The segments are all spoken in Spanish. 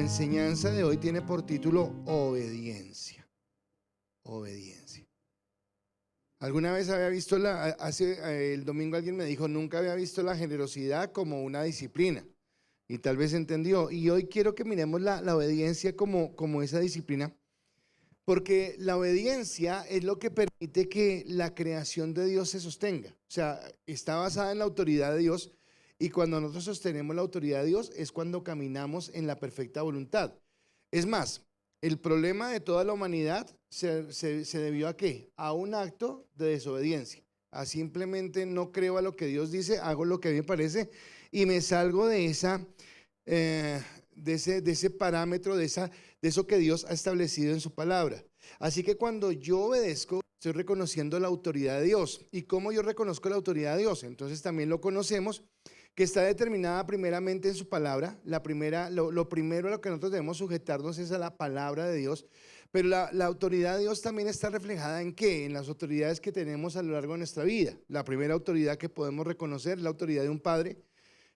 enseñanza de hoy tiene por título obediencia. Obediencia. Alguna vez había visto el domingo alguien me dijo, nunca había visto la generosidad como una disciplina. Y tal vez entendió. Y hoy quiero que miremos la obediencia como esa disciplina. Porque la obediencia es lo que permite que la creación de Dios se sostenga. O sea, está basada en la autoridad de Dios. Y cuando nosotros sostenemos la autoridad de Dios es cuando caminamos en la perfecta voluntad. Es más, el problema de toda la humanidad se debió ¿a qué? A un acto de desobediencia. A simplemente no creo a lo que Dios dice, hago lo que a mí me parece y me salgo de ese parámetro, de eso que Dios ha establecido en su palabra. Así que cuando yo obedezco, estoy reconociendo la autoridad de Dios. ¿Y cómo yo reconozco la autoridad de Dios? Entonces también lo conocemos, que está determinada primeramente en su palabra. Lo primero a lo que nosotros debemos sujetarnos es a la palabra de Dios. Pero la autoridad de Dios también está reflejada ¿en qué? En las autoridades que tenemos a lo largo de nuestra vida. La primera autoridad que podemos reconocer es la autoridad de un padre.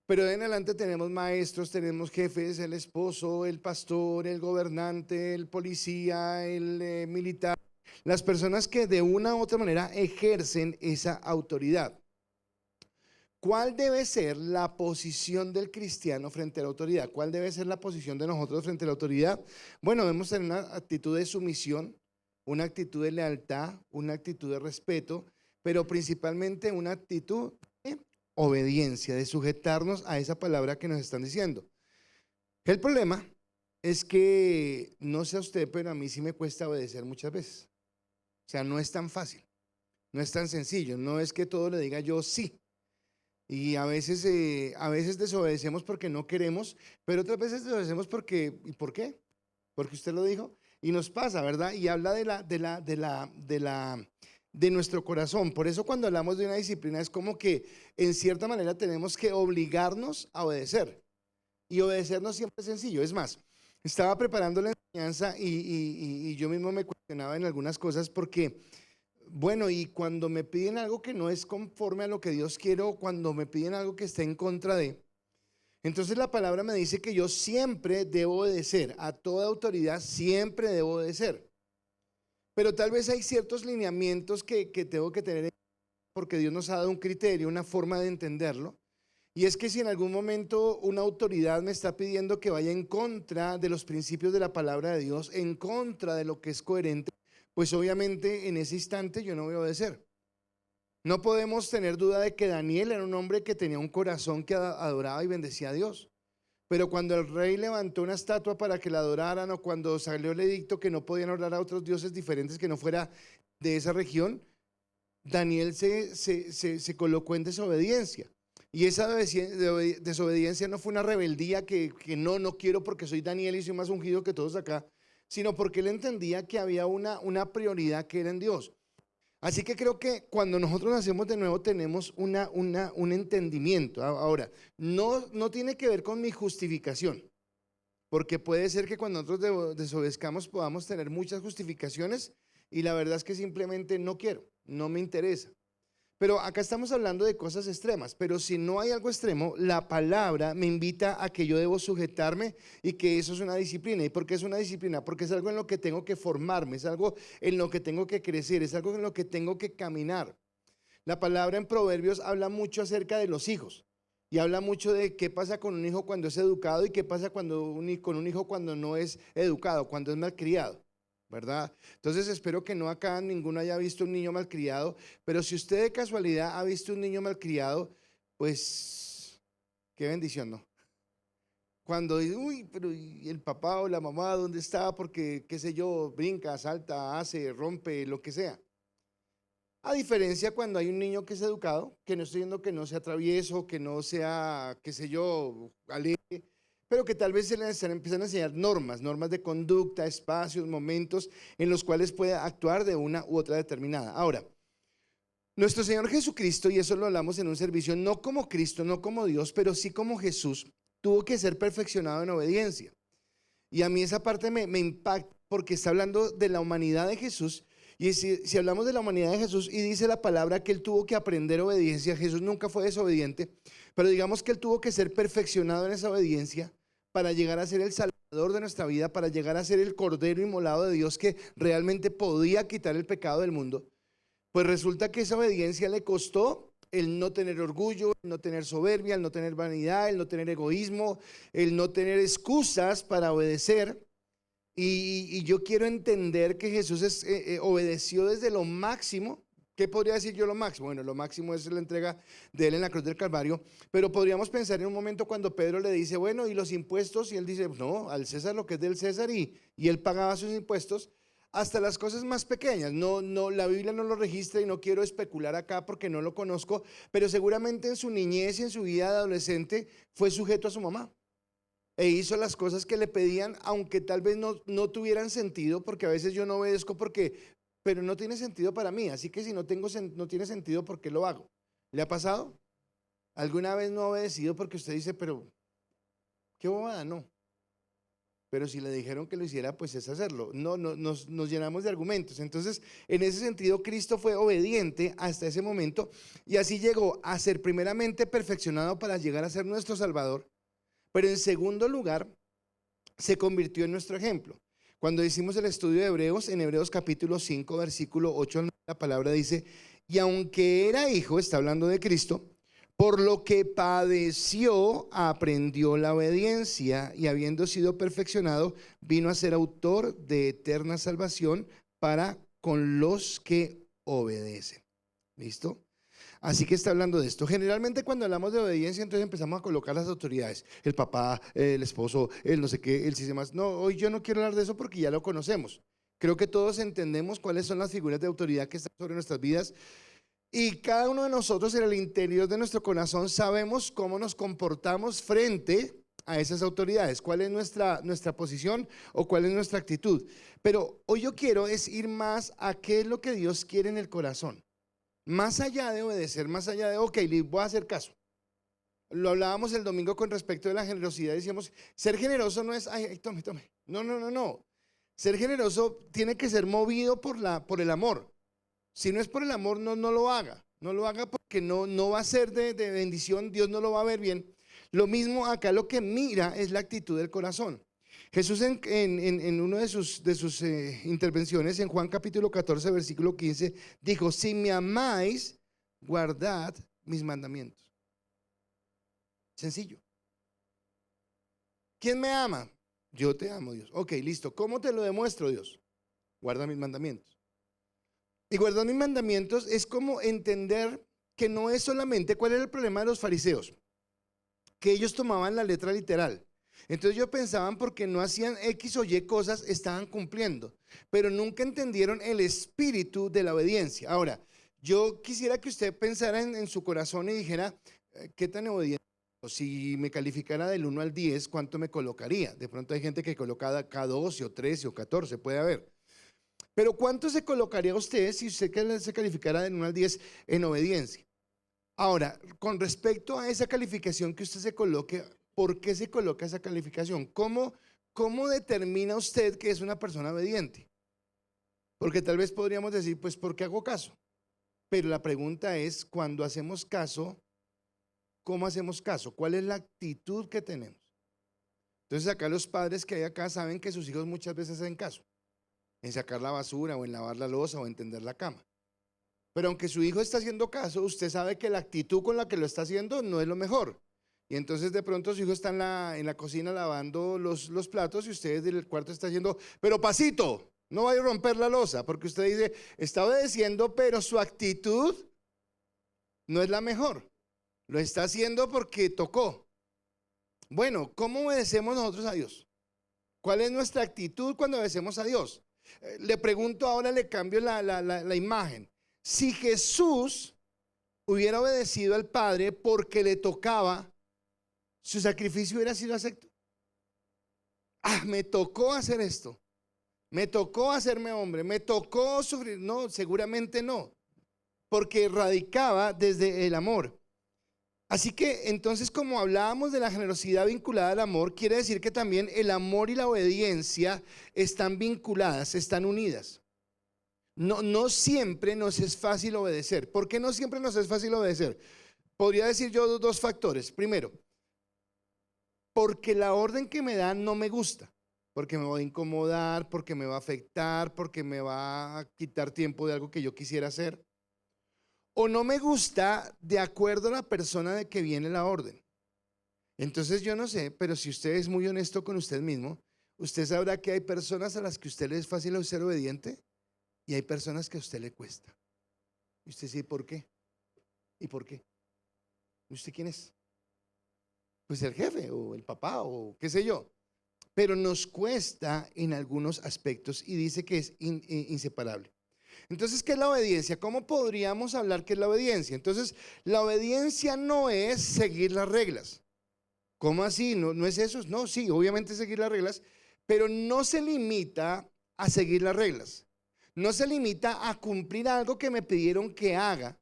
Pero de en adelante tenemos maestros, tenemos jefes, el esposo, el pastor, el gobernante, el policía, el militar. Las personas que de una u otra manera ejercen esa autoridad. ¿Cuál debe ser la posición del cristiano frente a la autoridad? ¿Cuál debe ser la posición de nosotros frente a la autoridad? Bueno, debemos tener una actitud de sumisión, una actitud de lealtad, una actitud de respeto, pero principalmente una actitud de obediencia, de sujetarnos a esa palabra que nos están diciendo. El problema es que, no sé a usted, pero a mí sí me cuesta obedecer muchas veces. O sea, no es tan fácil, no es tan sencillo, no es que todo le diga yo sí. Y a veces desobedecemos porque no queremos, pero otras veces desobedecemos porque, ¿y por qué? Porque usted lo dijo. Y nos pasa, ¿verdad? Y habla de nuestro corazón. Por eso cuando hablamos de una disciplina es como que en cierta manera tenemos que obligarnos a obedecer. Y obedecer no siempre es sencillo. Es más, estaba preparando la enseñanza y yo mismo me cuestionaba en algunas cosas porque, bueno, y cuando me piden algo que no es conforme a lo que Dios quiere, o cuando me piden algo que esté en contra de, entonces la palabra me dice que yo siempre debo obedecer, a toda autoridad siempre debo obedecer. Pero tal vez hay ciertos lineamientos que tengo que tener en cuenta porque Dios nos ha dado un criterio, una forma de entenderlo. Y es que si en algún momento una autoridad me está pidiendo que vaya en contra de los principios de la palabra de Dios, en contra de lo que es coherente, pues obviamente en ese instante yo no voy a obedecer. No podemos tener duda de que Daniel era un hombre que tenía un corazón que adoraba y bendecía a Dios. Pero cuando el rey levantó una estatua para que la adoraran, o cuando salió el edicto que no podían orar a otros dioses diferentes que no fuera de esa región, Daniel se colocó en desobediencia. Y esa desobediencia no fue una rebeldía que no quiero porque soy Daniel y soy más ungido que todos acá, sino porque él entendía que había una prioridad que era en Dios. Así que creo que cuando nosotros nacemos de nuevo tenemos un entendimiento. Ahora, no tiene que ver con mi justificación, porque puede ser que cuando nosotros desobedezcamos podamos tener muchas justificaciones y la verdad es que simplemente no quiero, no me interesa. Pero acá estamos hablando de cosas extremas, pero si no hay algo extremo, la palabra me invita a que yo debo sujetarme y que eso es una disciplina. ¿Y por qué es una disciplina? Porque es algo en lo que tengo que formarme, es algo en lo que tengo que crecer, es algo en lo que tengo que caminar. La palabra en Proverbios habla mucho acerca de los hijos y habla mucho de qué pasa con un hijo cuando es educado y qué pasa con un hijo cuando no es educado, cuando es malcriado. ¿Verdad? Entonces espero que no acá ninguno haya visto un niño malcriado, pero si usted de casualidad ha visto un niño malcriado, pues qué bendición, ¿no? Cuando dice, uy, pero ¿y el papá o la mamá dónde está? Porque, qué sé yo, brinca, salta, hace, rompe, lo que sea. A diferencia cuando hay un niño que es educado, que no estoy diciendo que no sea travieso, que no sea, qué sé yo, alegre, pero que tal vez se le empiezan a enseñar normas de conducta, espacios, momentos en los cuales puede actuar de una u otra determinada. Ahora, nuestro Señor Jesucristo, y eso lo hablamos en un servicio, no como Cristo, no como Dios, pero sí como Jesús, tuvo que ser perfeccionado en obediencia. Y a mí esa parte me impacta porque está hablando de la humanidad de Jesús. Y si hablamos de la humanidad de Jesús y dice la palabra que él tuvo que aprender obediencia, Jesús nunca fue desobediente, pero digamos que él tuvo que ser perfeccionado en esa obediencia para llegar a ser el Salvador de nuestra vida para llegar a ser el Cordero inmolado de Dios que realmente podía quitar el pecado del mundo, pues resulta que esa obediencia le costó el no tener orgullo, el no tener soberbia, el no tener vanidad, el no tener egoísmo, el no tener excusas para obedecer. Y yo quiero entender que Jesús obedeció desde lo máximo. ¿Qué podría decir yo lo máximo? Bueno, lo máximo es la entrega de él en la cruz del Calvario, pero podríamos pensar en un momento cuando Pedro le dice, bueno, ¿y los impuestos? Y él dice, no, al César lo que es del César, y él pagaba sus impuestos hasta las cosas más pequeñas. No, la Biblia no lo registra y no quiero especular acá porque no lo conozco, pero seguramente en su niñez y en su vida de adolescente fue sujeto a su mamá. E hizo las cosas que le pedían, aunque tal vez no tuvieran sentido, porque a veces yo no obedezco pero no tiene sentido para mí. Así que si no tiene sentido, ¿por qué lo hago? ¿Le ha pasado? ¿Alguna vez no ha obedecido porque usted dice, pero qué bobada? No. Pero si le dijeron que lo hiciera, pues es hacerlo. No, nos llenamos de argumentos. Entonces, en ese sentido, Cristo fue obediente hasta ese momento y así llegó a ser primeramente perfeccionado para llegar a ser nuestro Salvador. Pero en segundo lugar, se convirtió en nuestro ejemplo. Cuando hicimos el estudio de Hebreos, en Hebreos capítulo 5, versículo 8, la palabra dice, y aunque era hijo, está hablando de Cristo, por lo que padeció, aprendió la obediencia, y habiendo sido perfeccionado, vino a ser autor de eterna salvación para con los que obedecen. ¿Listo? Así que está hablando de esto. Generalmente cuando hablamos de obediencia, entonces empezamos a colocar las autoridades, el papá, el esposo, el no sé qué, el sistema. No, hoy yo no quiero hablar de eso porque ya lo conocemos. Creo que todos entendemos cuáles son las figuras de autoridad que están sobre nuestras vidas, y cada uno de nosotros en el interior de nuestro corazón sabemos cómo nos comportamos frente a esas autoridades, cuál es nuestra posición o cuál es nuestra actitud. Pero hoy yo quiero es ir más a qué es lo que Dios quiere en el corazón. Más allá de obedecer, más allá de, ok, le voy a hacer caso. Lo hablábamos el domingo con respecto de la generosidad. Decíamos, ser generoso no es, ay, tome. No. Ser generoso tiene que ser movido por el amor. Si no es por el amor, no lo haga. No lo haga porque no va a ser de bendición, Dios no lo va a ver bien. Lo mismo acá, lo que mira es la actitud del corazón. Jesús en una de sus intervenciones en Juan capítulo 14 versículo 15 dijo, si me amáis, guardad mis mandamientos. Sencillo. ¿Quién me ama? Yo te amo, Dios. Ok, listo. ¿Cómo te lo demuestro, Dios? Guarda mis mandamientos. Y guardar mis mandamientos es como entender que no es solamente, ¿cuál era el problema de los fariseos? Que ellos tomaban la letra literal. Entonces ellos pensaban porque no hacían X o Y cosas, estaban cumpliendo, pero nunca entendieron el espíritu de la obediencia. Ahora, yo quisiera que usted pensara en su corazón y dijera, ¿qué tan obediente? Si me calificara del 1 al 10, ¿cuánto me colocaría? De pronto hay gente que coloca K12 o 13 o 14, puede haber. Pero ¿cuánto se colocaría usted si usted se calificara del 1 al 10 en obediencia? Ahora, con respecto a esa calificación que usted se coloque, ¿por qué se coloca esa calificación? ¿Cómo determina usted que es una persona obediente? Porque tal vez podríamos decir, pues, ¿por qué hago caso? Pero la pregunta es, cuando hacemos caso, ¿cómo hacemos caso? ¿Cuál es la actitud que tenemos? Entonces acá los padres que hay acá saben que sus hijos muchas veces hacen caso, en sacar la basura o en lavar la loza o en tender la cama. Pero aunque su hijo está haciendo caso, usted sabe que la actitud con la que lo está haciendo no es lo mejor. Y entonces de pronto su hijo está en la cocina lavando los platos y usted desde el cuarto está diciendo, pero pasito, no vaya a romper la loza, porque usted dice, está obedeciendo, pero su actitud no es la mejor. Lo está haciendo porque tocó. Bueno, ¿cómo obedecemos nosotros a Dios? ¿Cuál es nuestra actitud cuando obedecemos a Dios? Le pregunto ahora, le cambio la imagen. Si Jesús hubiera obedecido al Padre porque le tocaba, ¿su sacrificio hubiera sido acepto? Me tocó hacer esto, me tocó hacerme hombre, me tocó sufrir. No, seguramente no, porque radicaba desde el amor. Así que entonces, como hablábamos de la generosidad vinculada al amor, quiere decir que también el amor y la obediencia están vinculadas, están unidas. No siempre nos es fácil obedecer. ¿Por qué no siempre nos es fácil obedecer? Podría decir yo dos factores. Primero, porque la orden que me dan no me gusta. porque me va a incomodar, porque me va a afectar, porque me va a quitar tiempo de algo que yo quisiera hacer. O no me gusta de acuerdo a la persona de que viene la orden. Entonces yo no sé, pero si usted es muy honesto con usted mismo, usted sabrá que hay personas a las que a usted le es fácil ser obediente y hay personas que a usted le cuesta. Y usted dice, ¿por qué? ¿Y por qué? ¿Y usted quién es? Pues el jefe o el papá o qué sé yo. Pero nos cuesta en algunos aspectos y dice que es inseparable. Entonces, ¿qué es la obediencia? ¿Cómo podríamos hablar qué es la obediencia? Entonces, la obediencia no es seguir las reglas. ¿Cómo así? ¿No es eso? No, sí, obviamente seguir las reglas, pero no se limita a seguir las reglas. No se limita a cumplir algo que me pidieron que haga,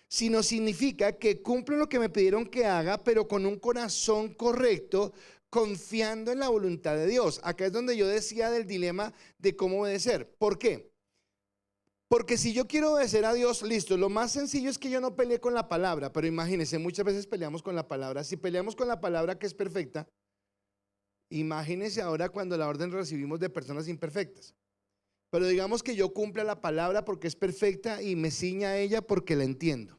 sino significa que cumplo lo que me pidieron que haga, pero con un corazón correcto, confiando en la voluntad de Dios. Acá es donde yo decía del dilema de cómo obedecer. ¿Por qué? Porque si yo quiero obedecer a Dios, listo, lo más sencillo es que yo no peleé con la palabra, pero imagínense, muchas veces peleamos con la palabra. Si peleamos con la palabra que es perfecta, imagínense ahora cuando la orden recibimos de personas imperfectas. Pero digamos que yo cumpla la palabra porque es perfecta y me ciña a ella porque la entiendo.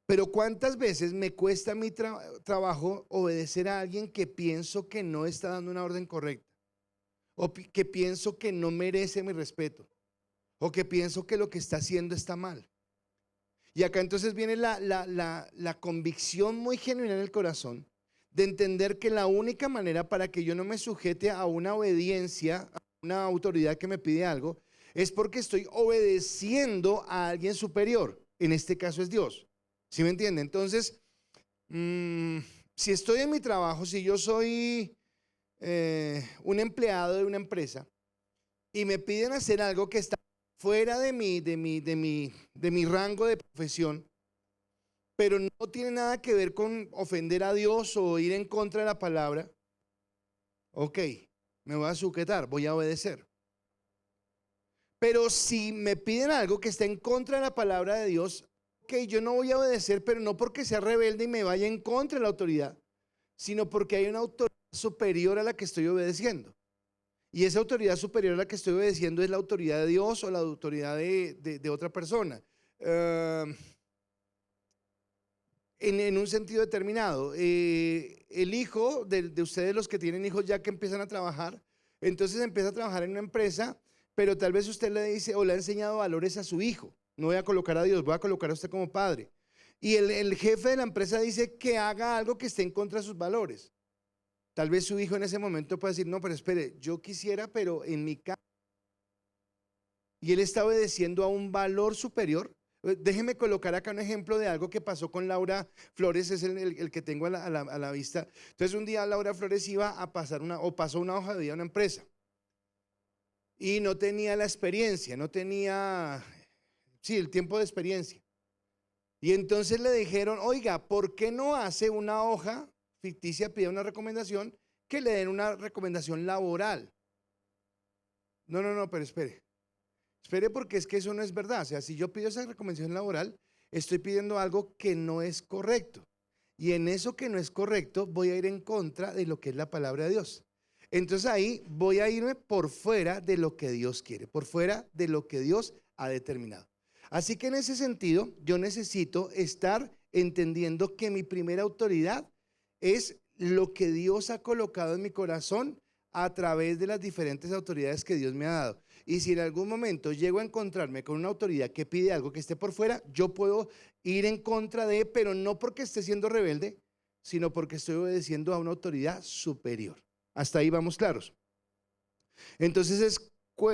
Pero ¿cuántas veces me cuesta mi trabajo obedecer a alguien que pienso que no está dando una orden correcta? O que pienso que no merece mi respeto. O que pienso que lo que está haciendo está mal. Y acá entonces viene la convicción muy genuina en el corazón de entender que la única manera para que yo no me sujete a una obediencia, a una autoridad que me pide algo, es porque estoy obedeciendo a alguien superior. En este caso es Dios. ¿Sí me entiende? Entonces, si estoy en mi trabajo, si yo soy un empleado de una empresa y me piden hacer algo que está fuera de mi rango de profesión, pero no tiene nada que ver con ofender a Dios o ir en contra de la palabra, ok, me voy a sujetar, voy a obedecer. Pero si me piden algo que está en contra de la palabra de Dios, ok, yo no voy a obedecer, pero no porque sea rebelde y me vaya en contra de la autoridad, sino porque hay una autoridad superior a la que estoy obedeciendo. Y esa autoridad superior a la que estoy obedeciendo es la autoridad de Dios o la autoridad de otra persona. En un sentido determinado, el hijo de ustedes, los que tienen hijos ya que empiezan a trabajar, entonces empieza a trabajar en una empresa, pero tal vez usted le dice o le ha enseñado valores a su hijo. No voy a colocar a Dios, voy a colocar a usted como padre. Y el jefe de la empresa dice que haga algo que esté en contra de sus valores. Tal vez su hijo en ese momento puede decir, no, pero espere, yo quisiera, pero en mi casa. Y él está obedeciendo a un valor superior. Déjeme colocar acá un ejemplo de algo que pasó con Laura Flores, es el que tengo a la vista. Entonces un día Laura Flores iba a pasar pasó una hoja de vida a una empresa. Y no tenía la experiencia, no tenía, el tiempo de experiencia. Y entonces le dijeron, oiga, ¿por qué no hace una hoja ficticia, pide una recomendación, que le den una recomendación laboral? No, pero espere porque es que eso no es verdad. O sea, si yo pido esa recomendación laboral, estoy pidiendo algo que no es correcto. Y en eso que no es correcto, voy a ir en contra de lo que es la palabra de Dios. Entonces ahí voy a irme por fuera de lo que Dios quiere, por fuera de lo que Dios ha determinado. Así que en ese sentido, yo necesito estar entendiendo que mi primera autoridad es lo que Dios ha colocado en mi corazón a través de las diferentes autoridades que Dios me ha dado. Y si en algún momento llego a encontrarme con una autoridad que pide algo que esté por fuera, yo puedo ir en contra de, pero no porque esté siendo rebelde, sino porque estoy obedeciendo a una autoridad superior. Hasta ahí vamos claros. Entonces es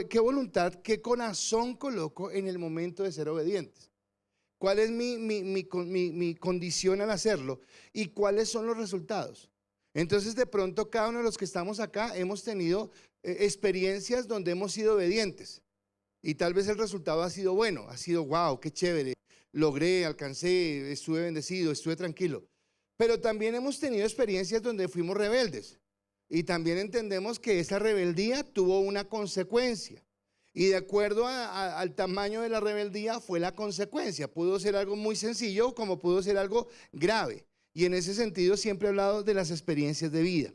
qué voluntad, qué corazón coloco en el momento de ser obedientes. ¿Cuál es mi condición al hacerlo? ¿Y cuáles son los resultados? Entonces de pronto cada uno de los que estamos acá hemos tenido experiencias donde hemos sido obedientes. Y tal vez el resultado ha sido bueno, ha sido wow, qué chévere, logré, alcancé, estuve bendecido, estuve tranquilo. Pero también hemos tenido experiencias donde fuimos rebeldes. Y también entendemos que esa rebeldía tuvo una consecuencia. Y de acuerdo al tamaño de la rebeldía fue la consecuencia. Pudo ser algo muy sencillo como pudo ser algo grave. Y en ese sentido siempre he hablado de las experiencias de vida.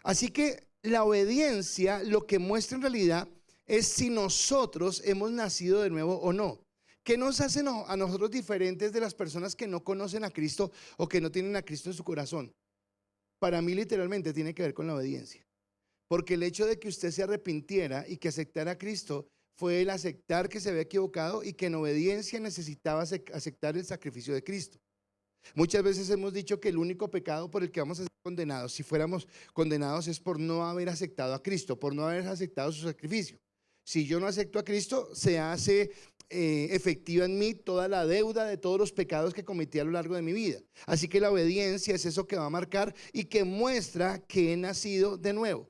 Así que la obediencia lo que muestra en realidad es si nosotros hemos nacido de nuevo o no. ¿Qué nos hace a nosotros diferentes de las personas que no conocen a Cristo o que no tienen a Cristo en su corazón? Para mí literalmente tiene que ver con la obediencia. Porque el hecho de que usted se arrepintiera y que aceptara a Cristo fue el aceptar que se había equivocado y que en obediencia necesitaba aceptar el sacrificio de Cristo. Muchas veces hemos dicho que el único pecado por el que vamos a ser condenados, si fuéramos condenados, es por no haber aceptado a Cristo, por no haber aceptado su sacrificio. Si yo no acepto a Cristo, se hace efectiva en mí toda la deuda de todos los pecados que cometí a lo largo de mi vida. Así que la obediencia es eso que va a marcar y que muestra que he nacido de nuevo.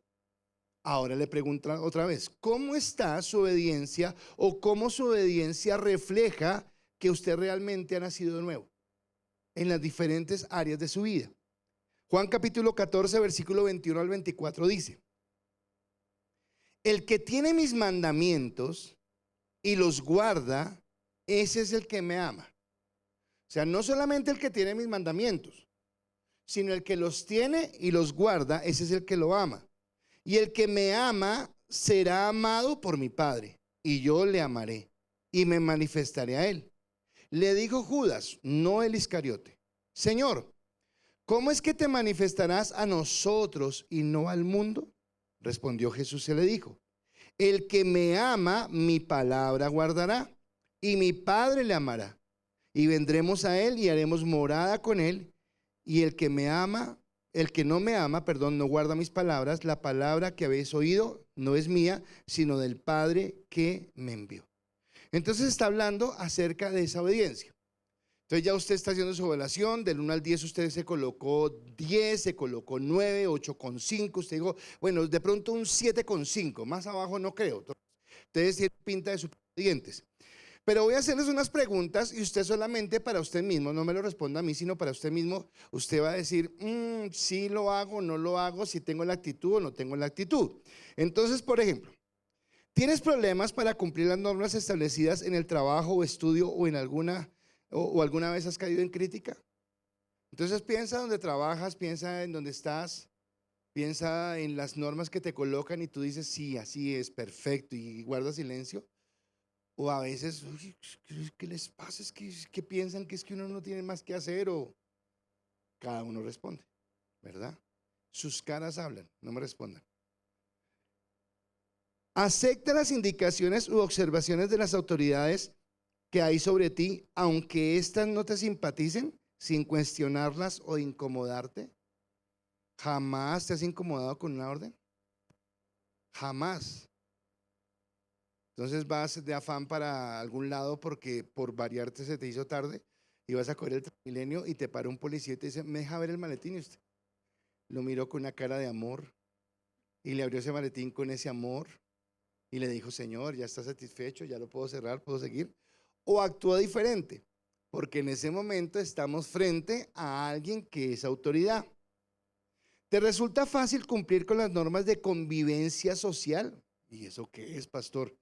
Ahora le pregunto otra vez, ¿cómo está su obediencia o cómo su obediencia refleja que usted realmente ha nacido de nuevo en las diferentes áreas de su vida? Juan capítulo 14, versículo 21 al 24 dice: el que tiene mis mandamientos y los guarda, ese es el que me ama. O sea, no solamente el que tiene mis mandamientos, sino el que los tiene y los guarda, ese es el que lo ama. Y el que me ama será amado por mi Padre, y yo le amaré y me manifestaré a él. Le dijo Judas, no el Iscariote: Señor, ¿cómo es que te manifestarás a nosotros y no al mundo? Respondió Jesús y le dijo: el que me ama, mi palabra guardará, y mi Padre le amará, y vendremos a él y haremos morada con él. Y el que no me ama, no guarda mis palabras. La palabra que habéis oído no es mía, sino del Padre que me envió. Entonces está hablando acerca de esa obediencia. Entonces ya usted está haciendo su evaluación, del 1 al 10 usted se colocó 10, se colocó 9, 8,5, usted dijo, bueno, de pronto un 7,5, más abajo no creo. Entonces tiene pinta de superobedientes. Pero voy a hacerles unas preguntas y usted solamente para usted mismo, no me lo responda a mí, sino para usted mismo, usted va a decir, sí lo hago, no lo hago, si tengo la actitud o no tengo la actitud. Entonces, por ejemplo, ¿tienes problemas para cumplir las normas establecidas en el trabajo o estudio o en alguna vez has caído en crítica? Entonces piensa donde trabajas, piensa en donde estás, piensa en las normas que te colocan y tú dices, sí, así es, perfecto, y guarda silencio. O a veces, uy, ¿qué les pasa? Es que piensan que es que uno no tiene más que hacer, o cada uno responde, ¿verdad? Sus caras hablan, no me respondan. Acepta las indicaciones u observaciones de las autoridades que hay sobre ti, aunque éstas no te simpaticen, sin cuestionarlas o incomodarte. ¿Jamás te has incomodado con una orden? Jamás. Entonces vas de afán para algún lado porque por variarte se te hizo tarde y vas a coger el Transmilenio y te para un policía y te dice, ¿me deja ver el maletín? Y usted lo miró con una cara de amor y le abrió ese maletín con ese amor y le dijo, Señor, ya está satisfecho, ya lo puedo cerrar, puedo seguir. O actúa diferente, porque en ese momento estamos frente a alguien que es autoridad. ¿Te resulta fácil cumplir con las normas de convivencia social? ¿Y eso qué es, pastor?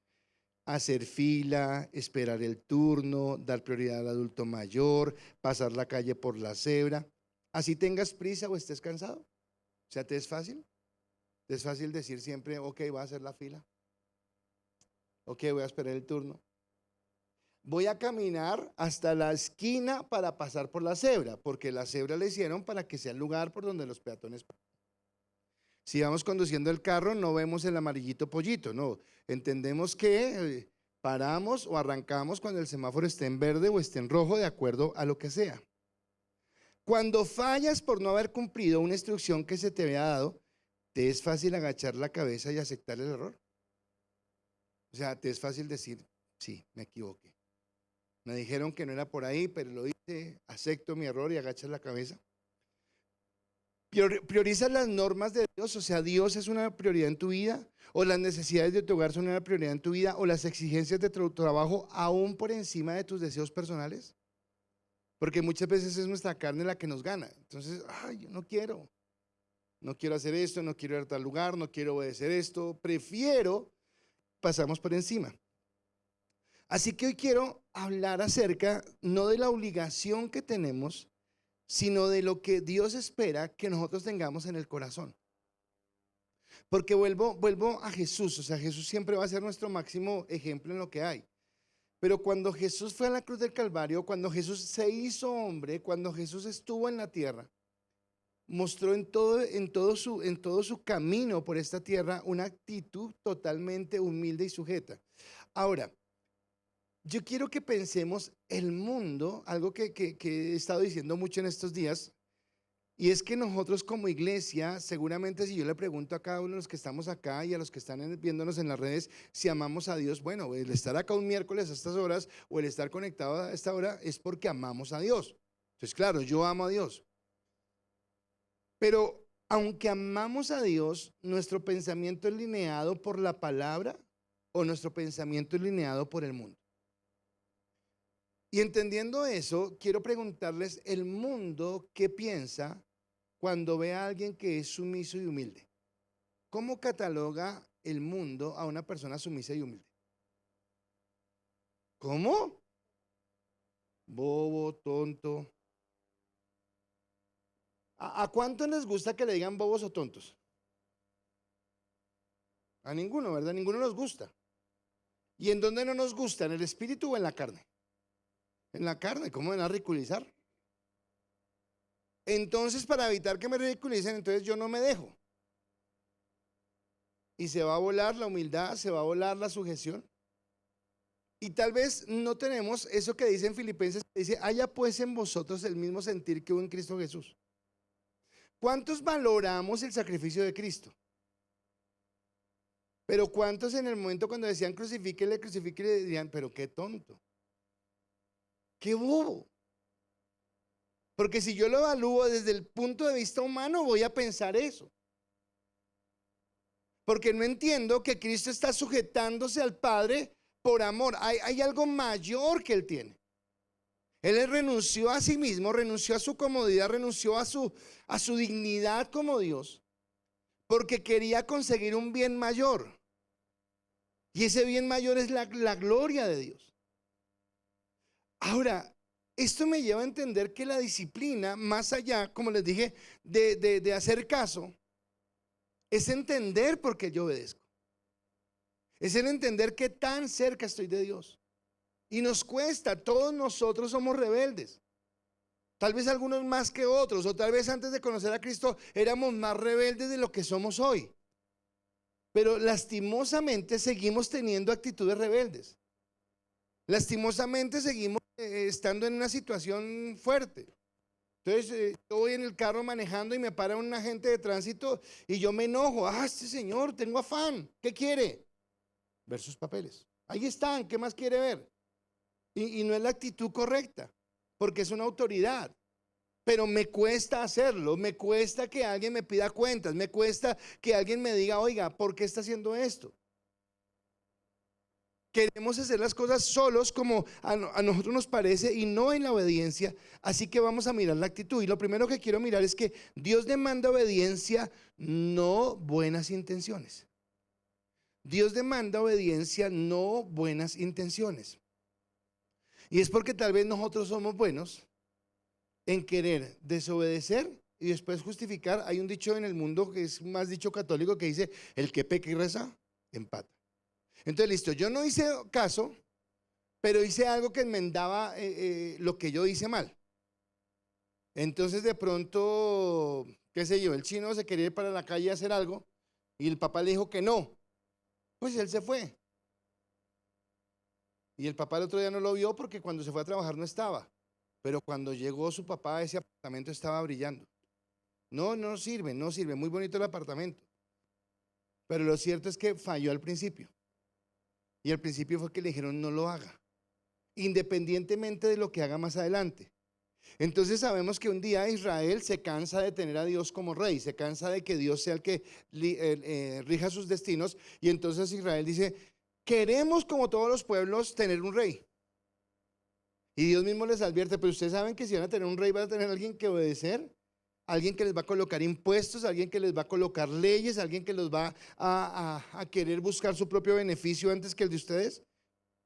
Hacer fila, esperar el turno, dar prioridad al adulto mayor, pasar la calle por la cebra. Así tengas prisa o estés cansado. O sea, ¿te es fácil? ¿Te es fácil decir siempre, ok, voy a hacer la fila? Ok, voy a esperar el turno. Voy a caminar hasta la esquina para pasar por la cebra, porque la cebra la hicieron para que sea el lugar por donde los peatones pasan. Si vamos conduciendo el carro, no vemos el amarillito pollito, no. Entendemos que paramos o arrancamos cuando el semáforo esté en verde o esté en rojo, de acuerdo a lo que sea. Cuando fallas por no haber cumplido una instrucción que se te había dado, ¿te es fácil agachar la cabeza y aceptar el error? O sea, ¿te es fácil decir, sí, me equivoqué? Me dijeron que no era por ahí, pero lo hice, acepto mi error y agachas la cabeza. ¿Priorizas las normas de Dios? O sea, ¿Dios es una prioridad en tu vida? ¿O las necesidades de tu hogar son una prioridad en tu vida? ¿O las exigencias de tu trabajo aún por encima de tus deseos personales? Porque muchas veces es nuestra carne la que nos gana. Entonces, yo no quiero hacer esto, no quiero ir a tal lugar, no quiero obedecer esto, prefiero, pasamos por encima. Así que hoy quiero hablar acerca, no de la obligación que tenemos, sino de lo que Dios espera que nosotros tengamos en el corazón. Porque vuelvo a Jesús, o sea, Jesús siempre va a ser nuestro máximo ejemplo en lo que hay. Pero cuando Jesús fue a la cruz del Calvario, cuando Jesús se hizo hombre, cuando Jesús estuvo en la tierra, mostró en todo su camino por esta tierra una actitud totalmente humilde y sujeta. Ahora, yo quiero que pensemos el mundo, algo que he estado diciendo mucho en estos días, y es que nosotros como iglesia, seguramente si yo le pregunto a cada uno de los que estamos acá y a los que están viéndonos en las redes si amamos a Dios, bueno, el estar acá un miércoles a estas horas o el estar conectado a esta hora es porque amamos a Dios. Entonces, claro, yo amo a Dios. Pero aunque amamos a Dios, ¿nuestro pensamiento es lineado por la palabra o nuestro pensamiento es lineado por el mundo? Y entendiendo eso, quiero preguntarles, ¿el mundo qué piensa cuando ve a alguien que es sumiso y humilde? ¿Cómo cataloga el mundo a una persona sumisa y humilde? ¿Cómo? Bobo, tonto. ¿A cuánto les gusta que le digan bobos o tontos? A ninguno, ¿verdad? Ninguno nos gusta. ¿Y en dónde no nos gusta? ¿En el espíritu o en la carne? En la carne, ¿cómo van a ridiculizar? Entonces, para evitar que me ridiculicen, entonces yo no me dejo. Y se va a volar la humildad, se va a volar la sujeción. Y tal vez no tenemos eso que dice en Filipenses, que dice, haya pues en vosotros el mismo sentir que hubo en Cristo Jesús. ¿Cuántos valoramos el sacrificio de Cristo? Pero ¿cuántos en el momento cuando decían crucifíquele, dirían, pero qué tonto, qué bobo? Porque si yo lo evalúo desde el punto de vista humano, voy a pensar eso. Porque no entiendo que Cristo está sujetándose al Padre por amor. Hay algo mayor que Él tiene. Él renunció a sí mismo, renunció a su comodidad, renunció a su dignidad como Dios, porque quería conseguir un bien mayor. Y ese bien mayor es la gloria de Dios. Ahora, esto me lleva a entender que la disciplina, más allá, como les dije, de hacer caso, es entender por qué yo obedezco. Es el entender qué tan cerca estoy de Dios. Y nos cuesta, todos nosotros somos rebeldes. Tal vez algunos más que otros, o tal vez antes de conocer a Cristo éramos más rebeldes de lo que somos hoy. Pero lastimosamente seguimos teniendo actitudes rebeldes. Lastimosamente seguimos estando en una situación fuerte. Entonces yo voy en el carro manejando y me para un agente de tránsito y yo me enojo. Este señor, tengo afán. ¿Qué quiere? Ver sus papeles. Ahí están, ¿qué más quiere ver? Y no es la actitud correcta, porque es una autoridad. Pero me cuesta hacerlo, me cuesta que alguien me pida cuentas, me cuesta que alguien me diga, oiga, ¿por qué está haciendo esto? Queremos hacer las cosas solos como a nosotros nos parece y no en la obediencia. Así que vamos a mirar la actitud. Y lo primero que quiero mirar es que Dios demanda obediencia, no buenas intenciones. Dios demanda obediencia, no buenas intenciones. Y es porque tal vez nosotros somos buenos en querer desobedecer y después justificar. Hay un dicho en el mundo que es más dicho católico que dice, el que peca y reza, empata. Entonces, listo, yo no hice caso, pero hice algo que enmendaba lo que yo hice mal. Entonces, de pronto, qué sé yo, el chino se quería ir para la calle a hacer algo y el papá le dijo que no. Pues él se fue. Y el papá el otro día no lo vio porque cuando se fue a trabajar no estaba. Pero cuando llegó su papá, ese apartamento estaba brillando. No sirve, muy bonito el apartamento. Pero lo cierto es que falló al principio. Y al principio fue que le dijeron no lo haga, independientemente de lo que haga más adelante. Entonces sabemos que un día Israel se cansa de tener a Dios como rey, se cansa de que Dios sea el que rija sus destinos. Y entonces Israel dice, queremos como todos los pueblos tener un rey. Y Dios mismo les advierte, pero ustedes saben que si van a tener un rey, van a tener a alguien que obedecer, alguien que les va a colocar impuestos, alguien que les va a colocar leyes, alguien que los va a querer buscar su propio beneficio antes que el de ustedes.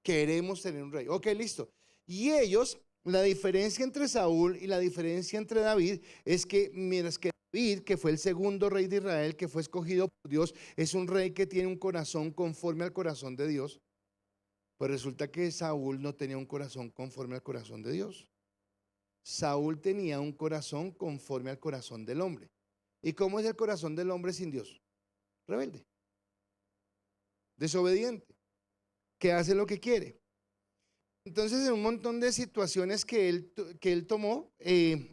Queremos tener un rey. Ok, listo. Y ellos, la diferencia entre Saúl y la diferencia entre David es que mientras que David, que fue el segundo rey de Israel, que fue escogido por Dios, es un rey que tiene un corazón conforme al corazón de Dios. Pues resulta que Saúl no tenía un corazón conforme al corazón de Dios. Saúl tenía un corazón conforme al corazón del hombre. ¿Y cómo es el corazón del hombre sin Dios? Rebelde, desobediente, que hace lo que quiere. Entonces, en un montón de situaciones que él tomó,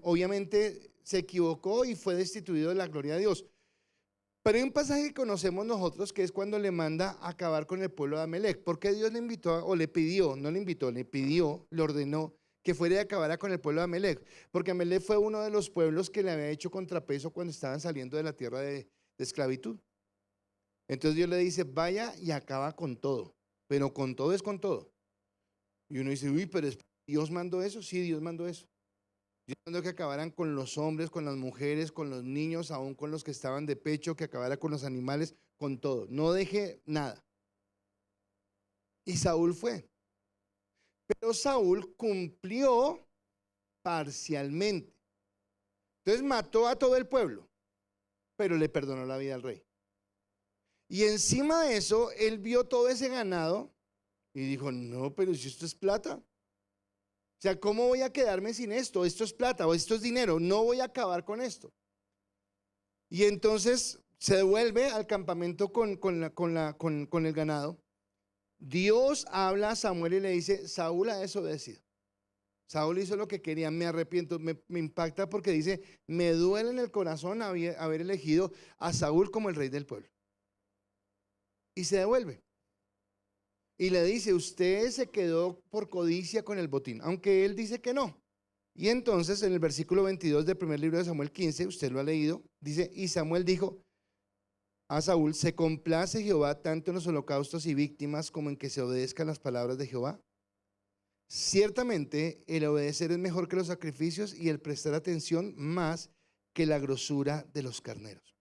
obviamente se equivocó y fue destituido de la gloria de Dios. Pero hay un pasaje que conocemos nosotros, que es cuando le manda a acabar con el pueblo de Amalek. Porque Dios le invitó, o le pidió, no le invitó, le pidió, le ordenó que fuera y acabara con el pueblo de Amalek. Porque Amalek fue uno de los pueblos que le había hecho contrapeso cuando estaban saliendo de la tierra de esclavitud. Entonces Dios le dice, vaya y acaba con todo. Pero con todo es con todo. Y uno dice, uy, pero ¿Dios mandó eso? Sí, Dios mandó eso. Dios mandó que acabaran con los hombres, con las mujeres, con los niños, aún con los que estaban de pecho, que acabara con los animales, con todo. No deje nada. Y Saúl fue. Pero Saúl cumplió parcialmente. Entonces mató a todo el pueblo, pero le perdonó la vida al rey. Y encima de eso, él vio todo ese ganado y dijo, no, pero si esto es plata. O sea, ¿cómo voy a quedarme sin esto? Esto es plata o esto es dinero. No voy a acabar con esto. Y entonces se devuelve al campamento con el ganado. Dios habla a Samuel y le dice, Saúl ha desobedecido. Saúl hizo lo que quería, me arrepiento, me impacta porque dice, me duele en el corazón haber elegido a Saúl como el rey del pueblo. Y se devuelve. Y le dice, usted se quedó por codicia con el botín, aunque él dice que no. Y entonces en el versículo 22 del primer libro de Samuel 15, usted lo ha leído, dice, y Samuel dijo a Saúl, ¿se complace Jehová tanto en los holocaustos y víctimas como en que se obedezcan las palabras de Jehová? Ciertamente el obedecer es mejor que los sacrificios y el prestar atención más que la grosura de los carneros.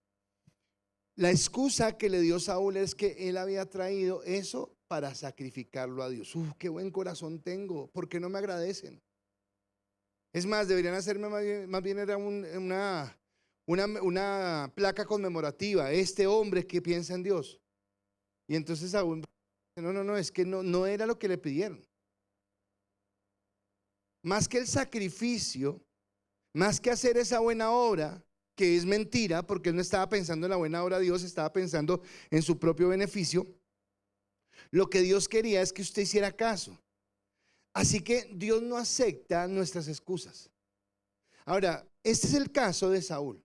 La excusa que le dio Saúl es que él había traído eso para sacrificarlo a Dios. Qué buen corazón tengo, ¿por qué no me agradecen? Es más, deberían hacerme más bien era una placa conmemorativa, este hombre que piensa en Dios. Y entonces Saúl, no, es que no era lo que le pidieron. Más que el sacrificio, más que hacer esa buena obra, que es mentira, porque él no estaba pensando en la buena obra de Dios, estaba pensando en su propio beneficio. Lo que Dios quería es que usted hiciera caso. Así que Dios no acepta nuestras excusas. Ahora, este es el caso de Saúl.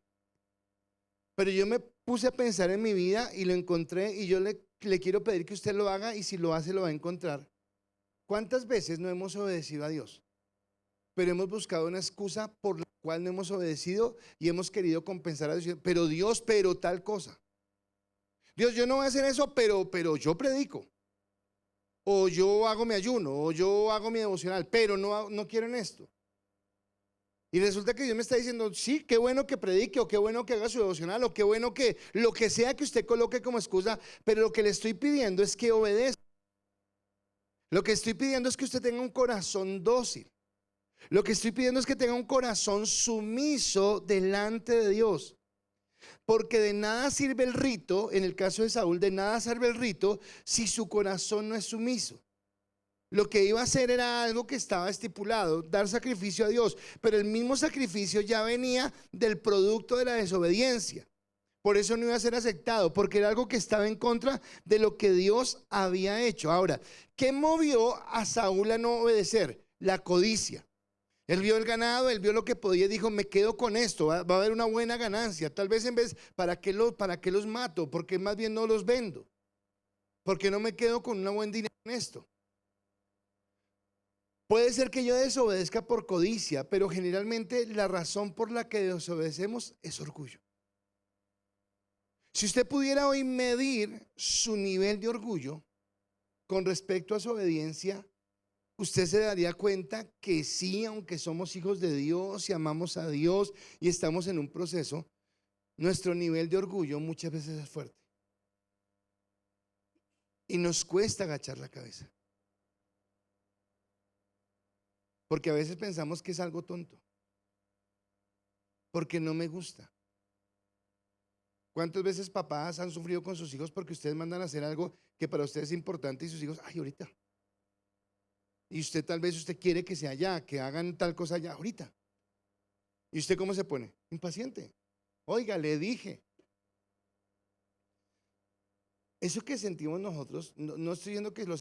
Pero yo me puse a pensar en mi vida y lo encontré y yo le quiero pedir que usted lo haga y si lo hace lo va a encontrar. ¿Cuántas veces no hemos obedecido a Dios? Pero hemos buscado una excusa por la cual no hemos obedecido y hemos querido compensar a Dios. Pero Dios, pero tal cosa. Dios, yo no voy a hacer eso, pero yo predico. O yo hago mi ayuno, o yo hago mi devocional, pero no quiero en esto. Y resulta que Dios me está diciendo, sí, qué bueno que predique, o qué bueno que haga su devocional, o qué bueno que lo que sea que usted coloque como excusa, pero lo que le estoy pidiendo es que obedezca. Lo que estoy pidiendo es que usted tenga un corazón dócil. Lo que estoy pidiendo es que tenga un corazón sumiso delante de Dios. Porque de nada sirve el rito, en el caso de Saúl, de nada sirve el rito si su corazón no es sumiso. Lo que iba a hacer era algo que estaba estipulado, dar sacrificio a Dios, pero el mismo sacrificio ya venía del producto de la desobediencia. Por eso no iba a ser aceptado, porque era algo que estaba en contra de lo que Dios había hecho. Ahora, ¿qué movió a Saúl a no obedecer? La codicia. Él vio el ganado, él vio lo que podía y dijo, me quedo con esto, va a haber una buena ganancia. Tal vez en vez, ¿para qué los mato? Porque más bien no los vendo. Porque no me quedo con un buen dinero en esto. Puede ser que yo desobedezca por codicia, pero generalmente la razón por la que desobedecemos es orgullo. Si usted pudiera hoy medir su nivel de orgullo con respecto a su obediencia, usted se daría cuenta que sí, aunque somos hijos de Dios y amamos a Dios y estamos en un proceso, nuestro nivel de orgullo muchas veces es fuerte. Y nos cuesta agachar la cabeza. Porque a veces pensamos que es algo tonto. Porque no me gusta. ¿Cuántas veces papás han sufrido con sus hijos porque ustedes mandan a hacer algo que para ustedes es importante y sus hijos, ay, ahorita? Y usted tal vez usted quiere que sea ya, que hagan tal cosa ya, ahorita. ¿Y usted cómo se pone? Impaciente. Oiga, le dije. Eso que sentimos nosotros, no estoy diciendo que Dios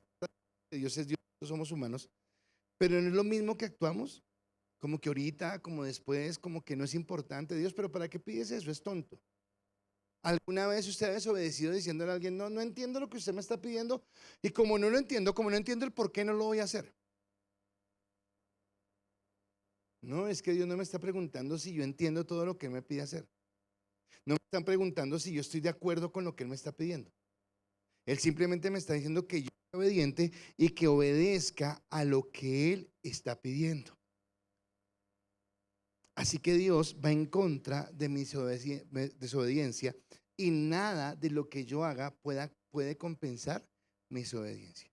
es Dios, nosotros somos humanos, pero no es lo mismo que actuamos, como que ahorita, como después, como que no es importante. Dios, pero ¿para qué pides eso? Es tonto. ¿Alguna vez usted ha desobedecido diciéndole a alguien, no entiendo lo que usted me está pidiendo? Y como no lo entiendo, como no entiendo el por qué, no lo voy a hacer. No, es que Dios no me está preguntando si yo entiendo todo lo que Él me pide hacer. No me están preguntando si yo estoy de acuerdo con lo que Él me está pidiendo. Él simplemente me está diciendo que yo soy obediente y que obedezca a lo que Él está pidiendo. Así que Dios va en contra de mi desobediencia y nada de lo que yo haga puede compensar mi desobediencia.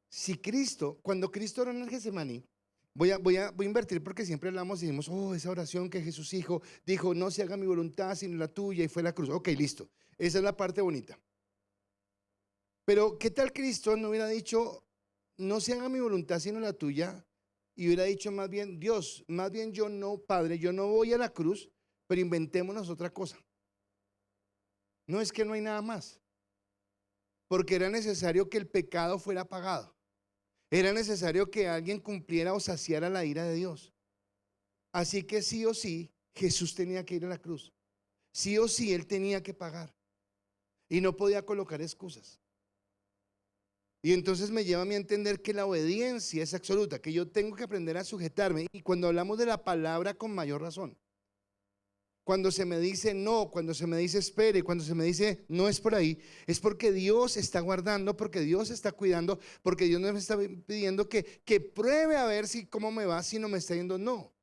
Si Cristo, cuando Cristo oró en el Getsemaní, voy a invertir porque siempre hablamos y decimos, oh, esa oración que Jesús dijo, no se haga mi voluntad sino la tuya, y fue la cruz. Ok, listo. Esa es la parte bonita. Pero ¿qué tal Cristo no hubiera dicho, no se haga mi voluntad sino la tuya? Y hubiera dicho más bien, Dios, más bien yo no, Padre, yo no voy a la cruz, pero inventémonos otra cosa. No, es que no hay nada más. Porque era necesario que el pecado fuera pagado. Era necesario que alguien cumpliera o saciara la ira de Dios. Así que sí o sí, Jesús tenía que ir a la cruz. Sí o sí, Él tenía que pagar. Y no podía colocar excusas. Y entonces me lleva a mí a entender que la obediencia es absoluta, que yo tengo que aprender a sujetarme. Y cuando hablamos de la palabra, con mayor razón. Cuando se me dice no, cuando se me dice espere, cuando se me dice no es por ahí, es porque Dios está guardando, porque Dios está cuidando, porque Dios no me está pidiendo que pruebe a ver si cómo me va, si no me está yendo no.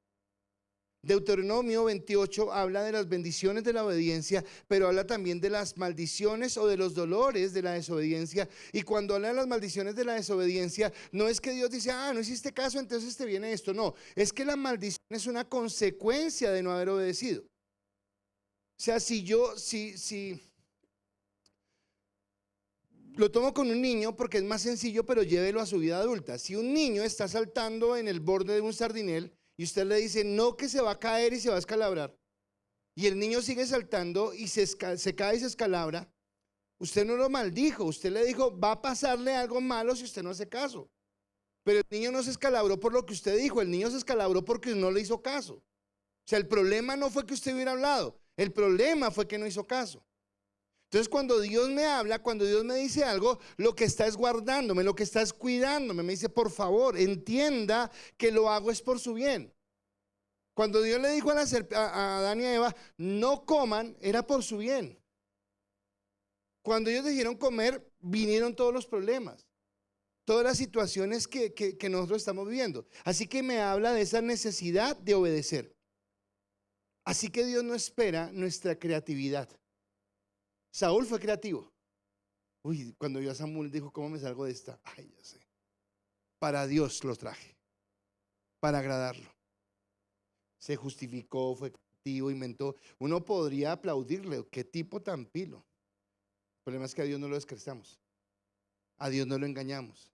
Deuteronomio 28 habla de las bendiciones de la obediencia, pero habla también de las maldiciones o de los dolores de la desobediencia. Y cuando habla de las maldiciones de la desobediencia, no es que Dios dice, no hiciste caso, entonces te viene esto. No, es que la maldición es una consecuencia de no haber obedecido. O sea, si lo tomo con un niño porque es más sencillo, pero llévelo a su vida adulta. Si un niño está saltando en el borde de un sardinel y usted le dice no, que se va a caer y se va a escalabrar, y el niño sigue saltando y se cae y se escalabra, usted no lo maldijo, usted le dijo va a pasarle algo malo si usted no hace caso. Pero el niño no se escalabró por lo que usted dijo, el niño se escalabró porque no le hizo caso. O sea, el problema no fue que usted hubiera hablado, el problema fue que no hizo caso. Entonces cuando Dios me habla, cuando Dios me dice algo, lo que está es guardándome, lo que está es cuidándome. Me dice, por favor, entienda que lo hago es por su bien. Cuando Dios le dijo a Adán y a Eva, no coman, era por su bien. Cuando ellos dijeron comer, vinieron todos los problemas, todas las situaciones que nosotros estamos viviendo. Así que me habla de esa necesidad de obedecer. Así que Dios no espera nuestra creatividad. Saúl fue creativo. Uy, cuando yo a Samuel dijo, ¿cómo me salgo de esta? Ay, ya sé. Para Dios los traje, para agradarlo. Se justificó, fue creativo, inventó. Uno podría aplaudirle, qué tipo tan pilo. El problema es que a Dios no lo descrestamos. A Dios no lo engañamos.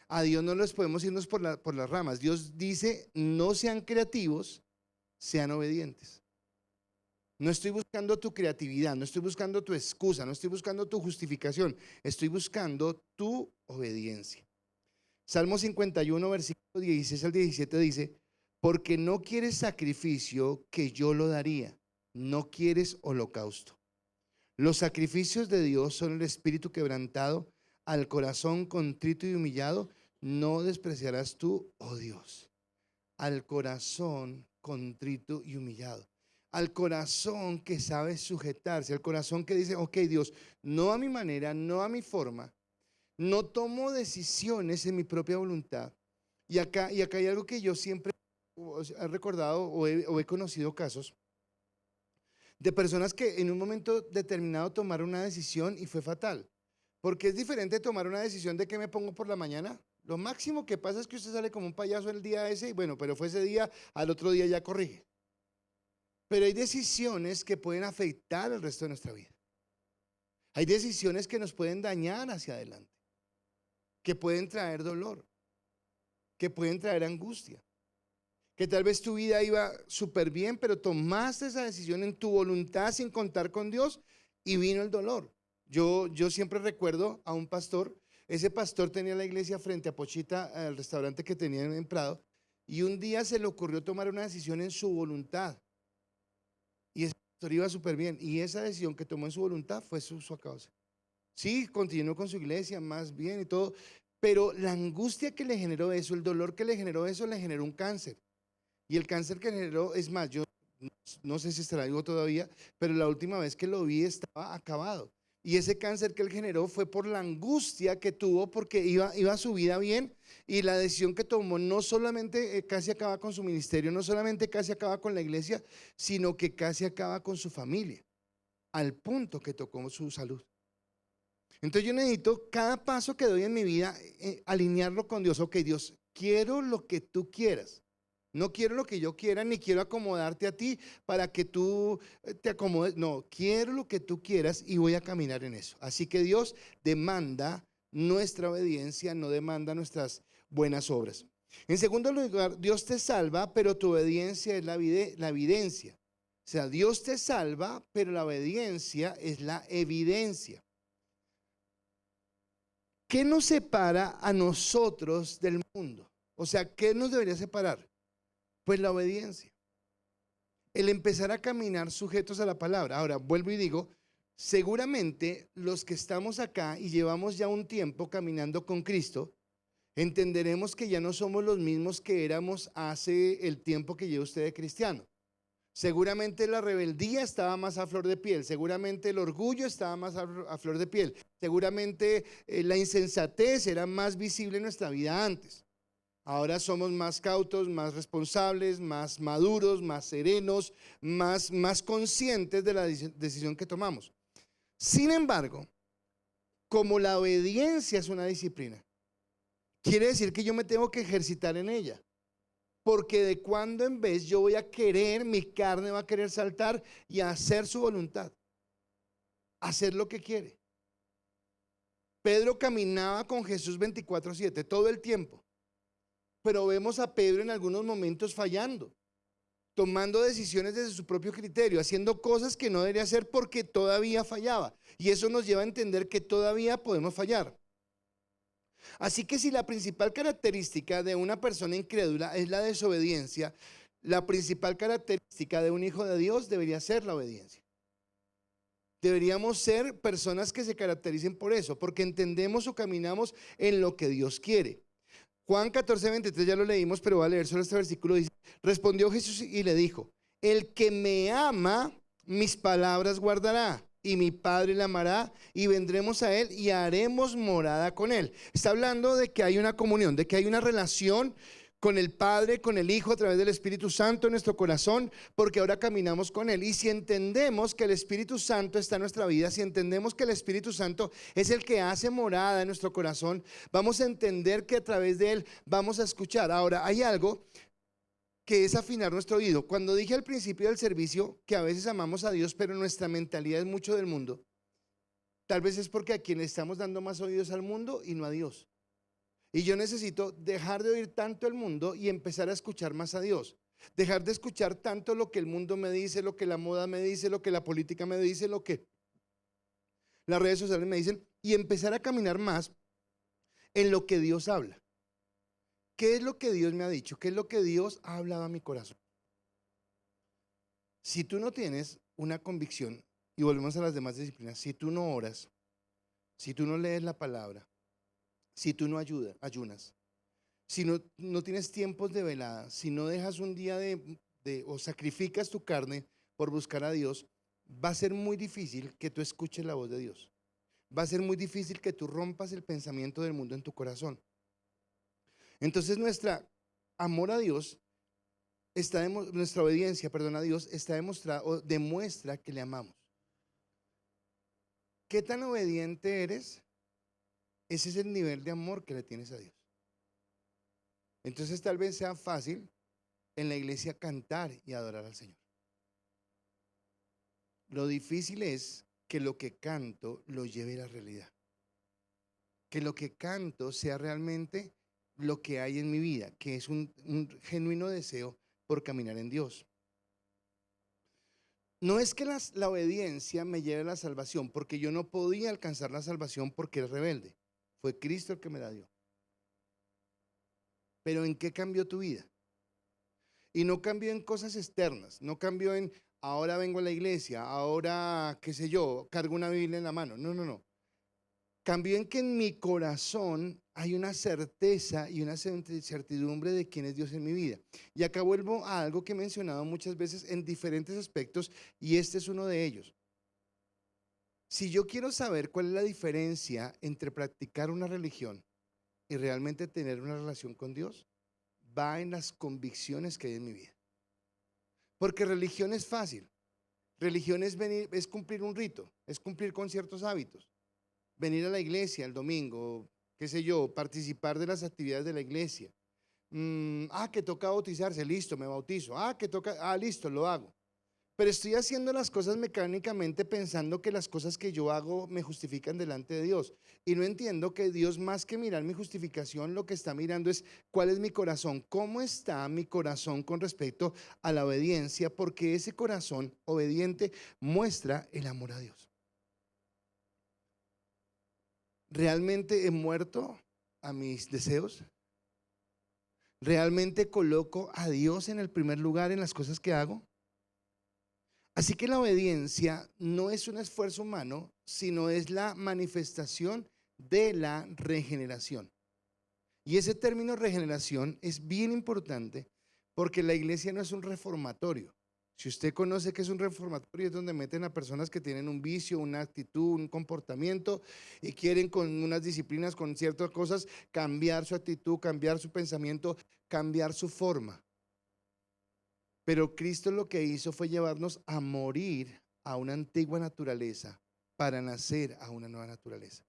A Dios no les podemos irnos por las ramas. Dios dice, no sean creativos, sean obedientes. No estoy buscando tu creatividad, no estoy buscando tu excusa, no estoy buscando tu justificación, estoy buscando tu obediencia. Salmo 51, versículos 16 al 17 dice, porque no quieres sacrificio que yo lo daría, no quieres holocausto. Los sacrificios de Dios son el espíritu quebrantado, al corazón contrito y humillado, no despreciarás tú, oh Dios. Al corazón contrito y humillado. Al corazón que sabe sujetarse, al corazón que dice, ok Dios, no a mi manera, no a mi forma, no tomo decisiones en mi propia voluntad. Y acá hay algo que yo siempre he recordado o he conocido casos de personas que en un momento determinado tomaron una decisión y fue fatal. Porque es diferente tomar una decisión de que me pongo por la mañana. Lo máximo que pasa es que usted sale como un payaso el día ese y bueno, pero fue ese día, al otro día ya corrige. Pero hay decisiones que pueden afectar el resto de nuestra vida. Hay decisiones que nos pueden dañar hacia adelante, que pueden traer dolor, que pueden traer angustia, que tal vez tu vida iba súper bien, pero tomaste esa decisión en tu voluntad sin contar con Dios y vino el dolor. Yo siempre recuerdo a un pastor. Ese pastor tenía la iglesia frente a Pochita, al restaurante que tenía en Prado, y un día se le ocurrió tomar una decisión en su voluntad. Y ese pastor iba súper bien. Y esa decisión que tomó en su voluntad fue su causa. Sí, continuó con su iglesia más bien y todo, pero la angustia que le generó eso, el dolor que le generó un cáncer. Y el cáncer que generó, es más, yo no sé si estará vivo todavía, pero la última vez que lo vi estaba acabado. Y ese cáncer que él generó fue por la angustia que tuvo porque iba su vida bien, y la decisión que tomó no solamente casi acaba con su ministerio, no solamente casi acaba con la iglesia, sino que casi acaba con su familia, al punto que tocó su salud. Entonces yo necesito cada paso que doy en mi vida alinearlo con Dios. Ok, Dios, quiero lo que tú quieras. No quiero lo que yo quiera, ni quiero acomodarte a ti para que tú te acomodes. No, quiero lo que tú quieras y voy a caminar en eso. Así que Dios demanda nuestra obediencia, no demanda nuestras buenas obras. En segundo lugar, Dios te salva, pero tu obediencia es la evidencia. O sea, Dios te salva, pero la obediencia es la evidencia. ¿Qué nos separa a nosotros del mundo? O sea, ¿qué nos debería separar? Pues la obediencia. El empezar a caminar sujetos a la palabra. Ahora, vuelvo y digo, seguramente los que estamos acá y llevamos ya un tiempo caminando con Cristo, entenderemos que ya no somos los mismos que éramos hace el tiempo que lleva usted de cristiano. Seguramente la rebeldía estaba más a flor de piel, seguramente el orgullo estaba más a flor de piel, seguramente la insensatez era más visible en nuestra vida antes. Ahora somos más cautos, más responsables, más maduros, más serenos, más conscientes de la decisión que tomamos. Sin embargo, como la obediencia es una disciplina, quiere decir que yo me tengo que ejercitar en ella. Porque de cuando en vez yo voy a querer, mi carne va a querer saltar y hacer su voluntad, hacer lo que quiere. Pedro caminaba con Jesús 24/7 todo el tiempo, pero vemos a Pedro en algunos momentos fallando, tomando decisiones desde su propio criterio, haciendo cosas que no debería hacer porque todavía fallaba. Y eso nos lleva a entender que todavía podemos fallar. Así que si la principal característica de una persona incrédula es la desobediencia, la principal característica de un hijo de Dios debería ser la obediencia. Deberíamos ser personas que se caractericen por eso, porque entendemos o caminamos en lo que Dios quiere. Juan 14:23 ya lo leímos, pero voy a leer solo este versículo. Dice: respondió Jesús y le dijo: el que me ama, mis palabras guardará, y mi Padre le amará, y vendremos a él y haremos morada con él. Está hablando de que hay una comunión, de que hay una relación con el Padre, con el Hijo, a través del Espíritu Santo en nuestro corazón, porque ahora caminamos con él. Y si entendemos que el Espíritu Santo está en nuestra vida, si entendemos que el Espíritu Santo es el que hace morada en nuestro corazón, vamos a entender que a través de él vamos a escuchar. Ahora, hay algo que es afinar nuestro oído. Cuando dije al principio del servicio que a veces amamos a Dios, pero nuestra mentalidad es mucho del mundo, tal vez es porque a quien le estamos dando más oídos al mundo y no a Dios. Y yo necesito dejar de oír tanto el mundo y empezar a escuchar más a Dios. Dejar de escuchar tanto lo que el mundo me dice, lo que la moda me dice, lo que la política me dice, lo que las redes sociales me dicen, y empezar a caminar más en lo que Dios habla. ¿Qué es lo que Dios me ha dicho? ¿Qué es lo que Dios ha hablado a mi corazón? Si tú no tienes una convicción, y volvemos a las demás disciplinas, si tú no oras, si tú no lees la palabra, si tú no ayunas, si no tienes tiempos de velada, si no dejas un día o sacrificas tu carne por buscar a Dios, va a ser muy difícil que tú escuches la voz de Dios. Va a ser muy difícil que tú rompas el pensamiento del mundo en tu corazón. Entonces nuestra amor a Dios nuestra obediencia, a Dios está demostrada o demuestra que le amamos. ¿Qué tan obediente eres? Ese es el nivel de amor que le tienes a Dios. Entonces tal vez sea fácil en la iglesia cantar y adorar al Señor. Lo difícil es que lo que canto lo lleve a la realidad. Que lo que canto sea realmente lo que hay en mi vida, que es un genuino deseo por caminar en Dios. No es que la obediencia me lleve a la salvación, porque yo no podía alcanzar la salvación porque era rebelde. Fue Cristo el que me la dio. Pero ¿en qué cambió tu vida? Y no cambió en cosas externas, no cambió en ahora vengo a la iglesia, ahora, qué sé yo, cargo una Biblia en la mano. No, no, no. Cambió en que en mi corazón hay una certeza y una certidumbre de quién es Dios en mi vida. Y acá vuelvo a algo que he mencionado muchas veces en diferentes aspectos, y este es uno de ellos. Si yo quiero saber cuál es la diferencia entre practicar una religión y realmente tener una relación con Dios, va en las convicciones que hay en mi vida. Porque religión es fácil. Religión es venir, es cumplir un rito, es cumplir con ciertos hábitos. Venir a la iglesia el domingo, qué sé yo, participar de las actividades de la iglesia. Que toca bautizarse, listo, me bautizo. Que toca, listo, lo hago. Pero estoy haciendo las cosas mecánicamente pensando que las cosas que yo hago me justifican delante de Dios. Y no entiendo que Dios, más que mirar mi justificación, lo que está mirando es cuál es mi corazón, cómo está mi corazón con respecto a la obediencia, porque ese corazón obediente muestra el amor a Dios. ¿Realmente he muerto a mis deseos? ¿Realmente coloco a Dios en el primer lugar en las cosas que hago? Así que la obediencia no es un esfuerzo humano, sino es la manifestación de la regeneración. Y ese término regeneración es bien importante porque la iglesia no es un reformatorio. Si usted conoce que es un reformatorio, es donde meten a personas que tienen un vicio, una actitud, un comportamiento y quieren con unas disciplinas, con ciertas cosas, cambiar su actitud, cambiar su pensamiento, cambiar su forma. Pero Cristo lo que hizo fue llevarnos a morir a una antigua naturaleza para nacer a una nueva naturaleza.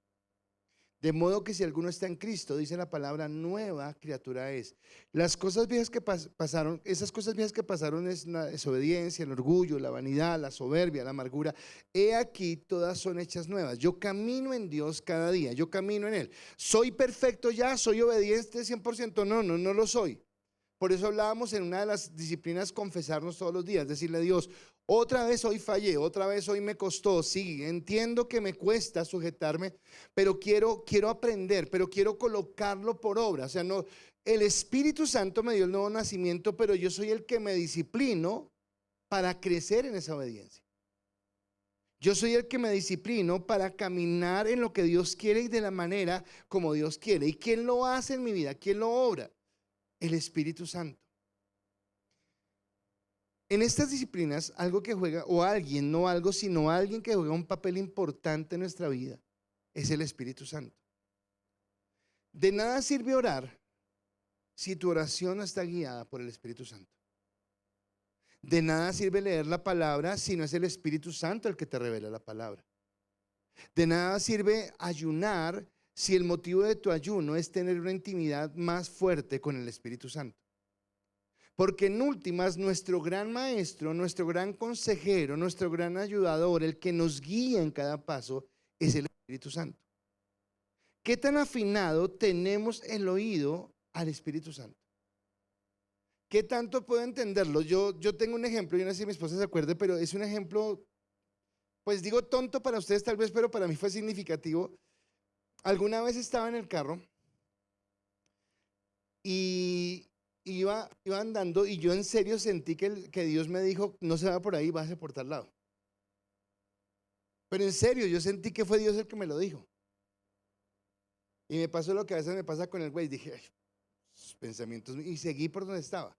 De modo que si alguno está en Cristo, dice la palabra, nueva criatura es. Las cosas viejas que pasaron, esas cosas viejas que pasaron es la desobediencia, el orgullo, la vanidad, la soberbia, la amargura. He aquí, todas son hechas nuevas. Yo camino en Dios cada día, yo camino en Él. ¿Soy perfecto ya? ¿Soy obediente 100%? No lo soy. Por eso hablábamos en una de las disciplinas, confesarnos todos los días, decirle a Dios, otra vez hoy fallé, otra vez hoy me costó, sí, entiendo que me cuesta sujetarme, pero quiero aprender, pero quiero colocarlo por obra. O sea, no, el Espíritu Santo me dio el nuevo nacimiento, pero yo soy el que me disciplino para crecer en esa obediencia. Yo soy el que me disciplino para caminar en lo que Dios quiere y de la manera como Dios quiere. ¿Y quién lo hace en mi vida? ¿Quién lo obra? El Espíritu Santo. En estas disciplinas, algo que juega, o alguien, no algo, sino alguien que juega un papel importante en nuestra vida, es el Espíritu Santo. De nada sirve orar si tu oración no está guiada por el Espíritu Santo. De nada sirve leer la palabra si no es el Espíritu Santo el que te revela la palabra. De nada sirve ayunar si el motivo de tu ayuno es tener una intimidad más fuerte con el Espíritu Santo. Porque en últimas, nuestro gran maestro, nuestro gran consejero, nuestro gran ayudador, el que nos guía en cada paso, es el Espíritu Santo. ¿Qué tan afinado tenemos el oído al Espíritu Santo? ¿Qué tanto puedo entenderlo? Yo tengo un ejemplo, yo no sé si mi esposa se acuerde, pero es un ejemplo, pues digo tonto para ustedes tal vez, pero para mí fue significativo. Alguna vez estaba en el carro y iba andando y yo en serio sentí que Dios me dijo, no se va por ahí, váyase por tal lado. Pero en serio, yo sentí que fue Dios el que me lo dijo. Y me pasó lo que a veces me pasa con el güey, dije, ay, sus pensamientos, y seguí por donde estaba.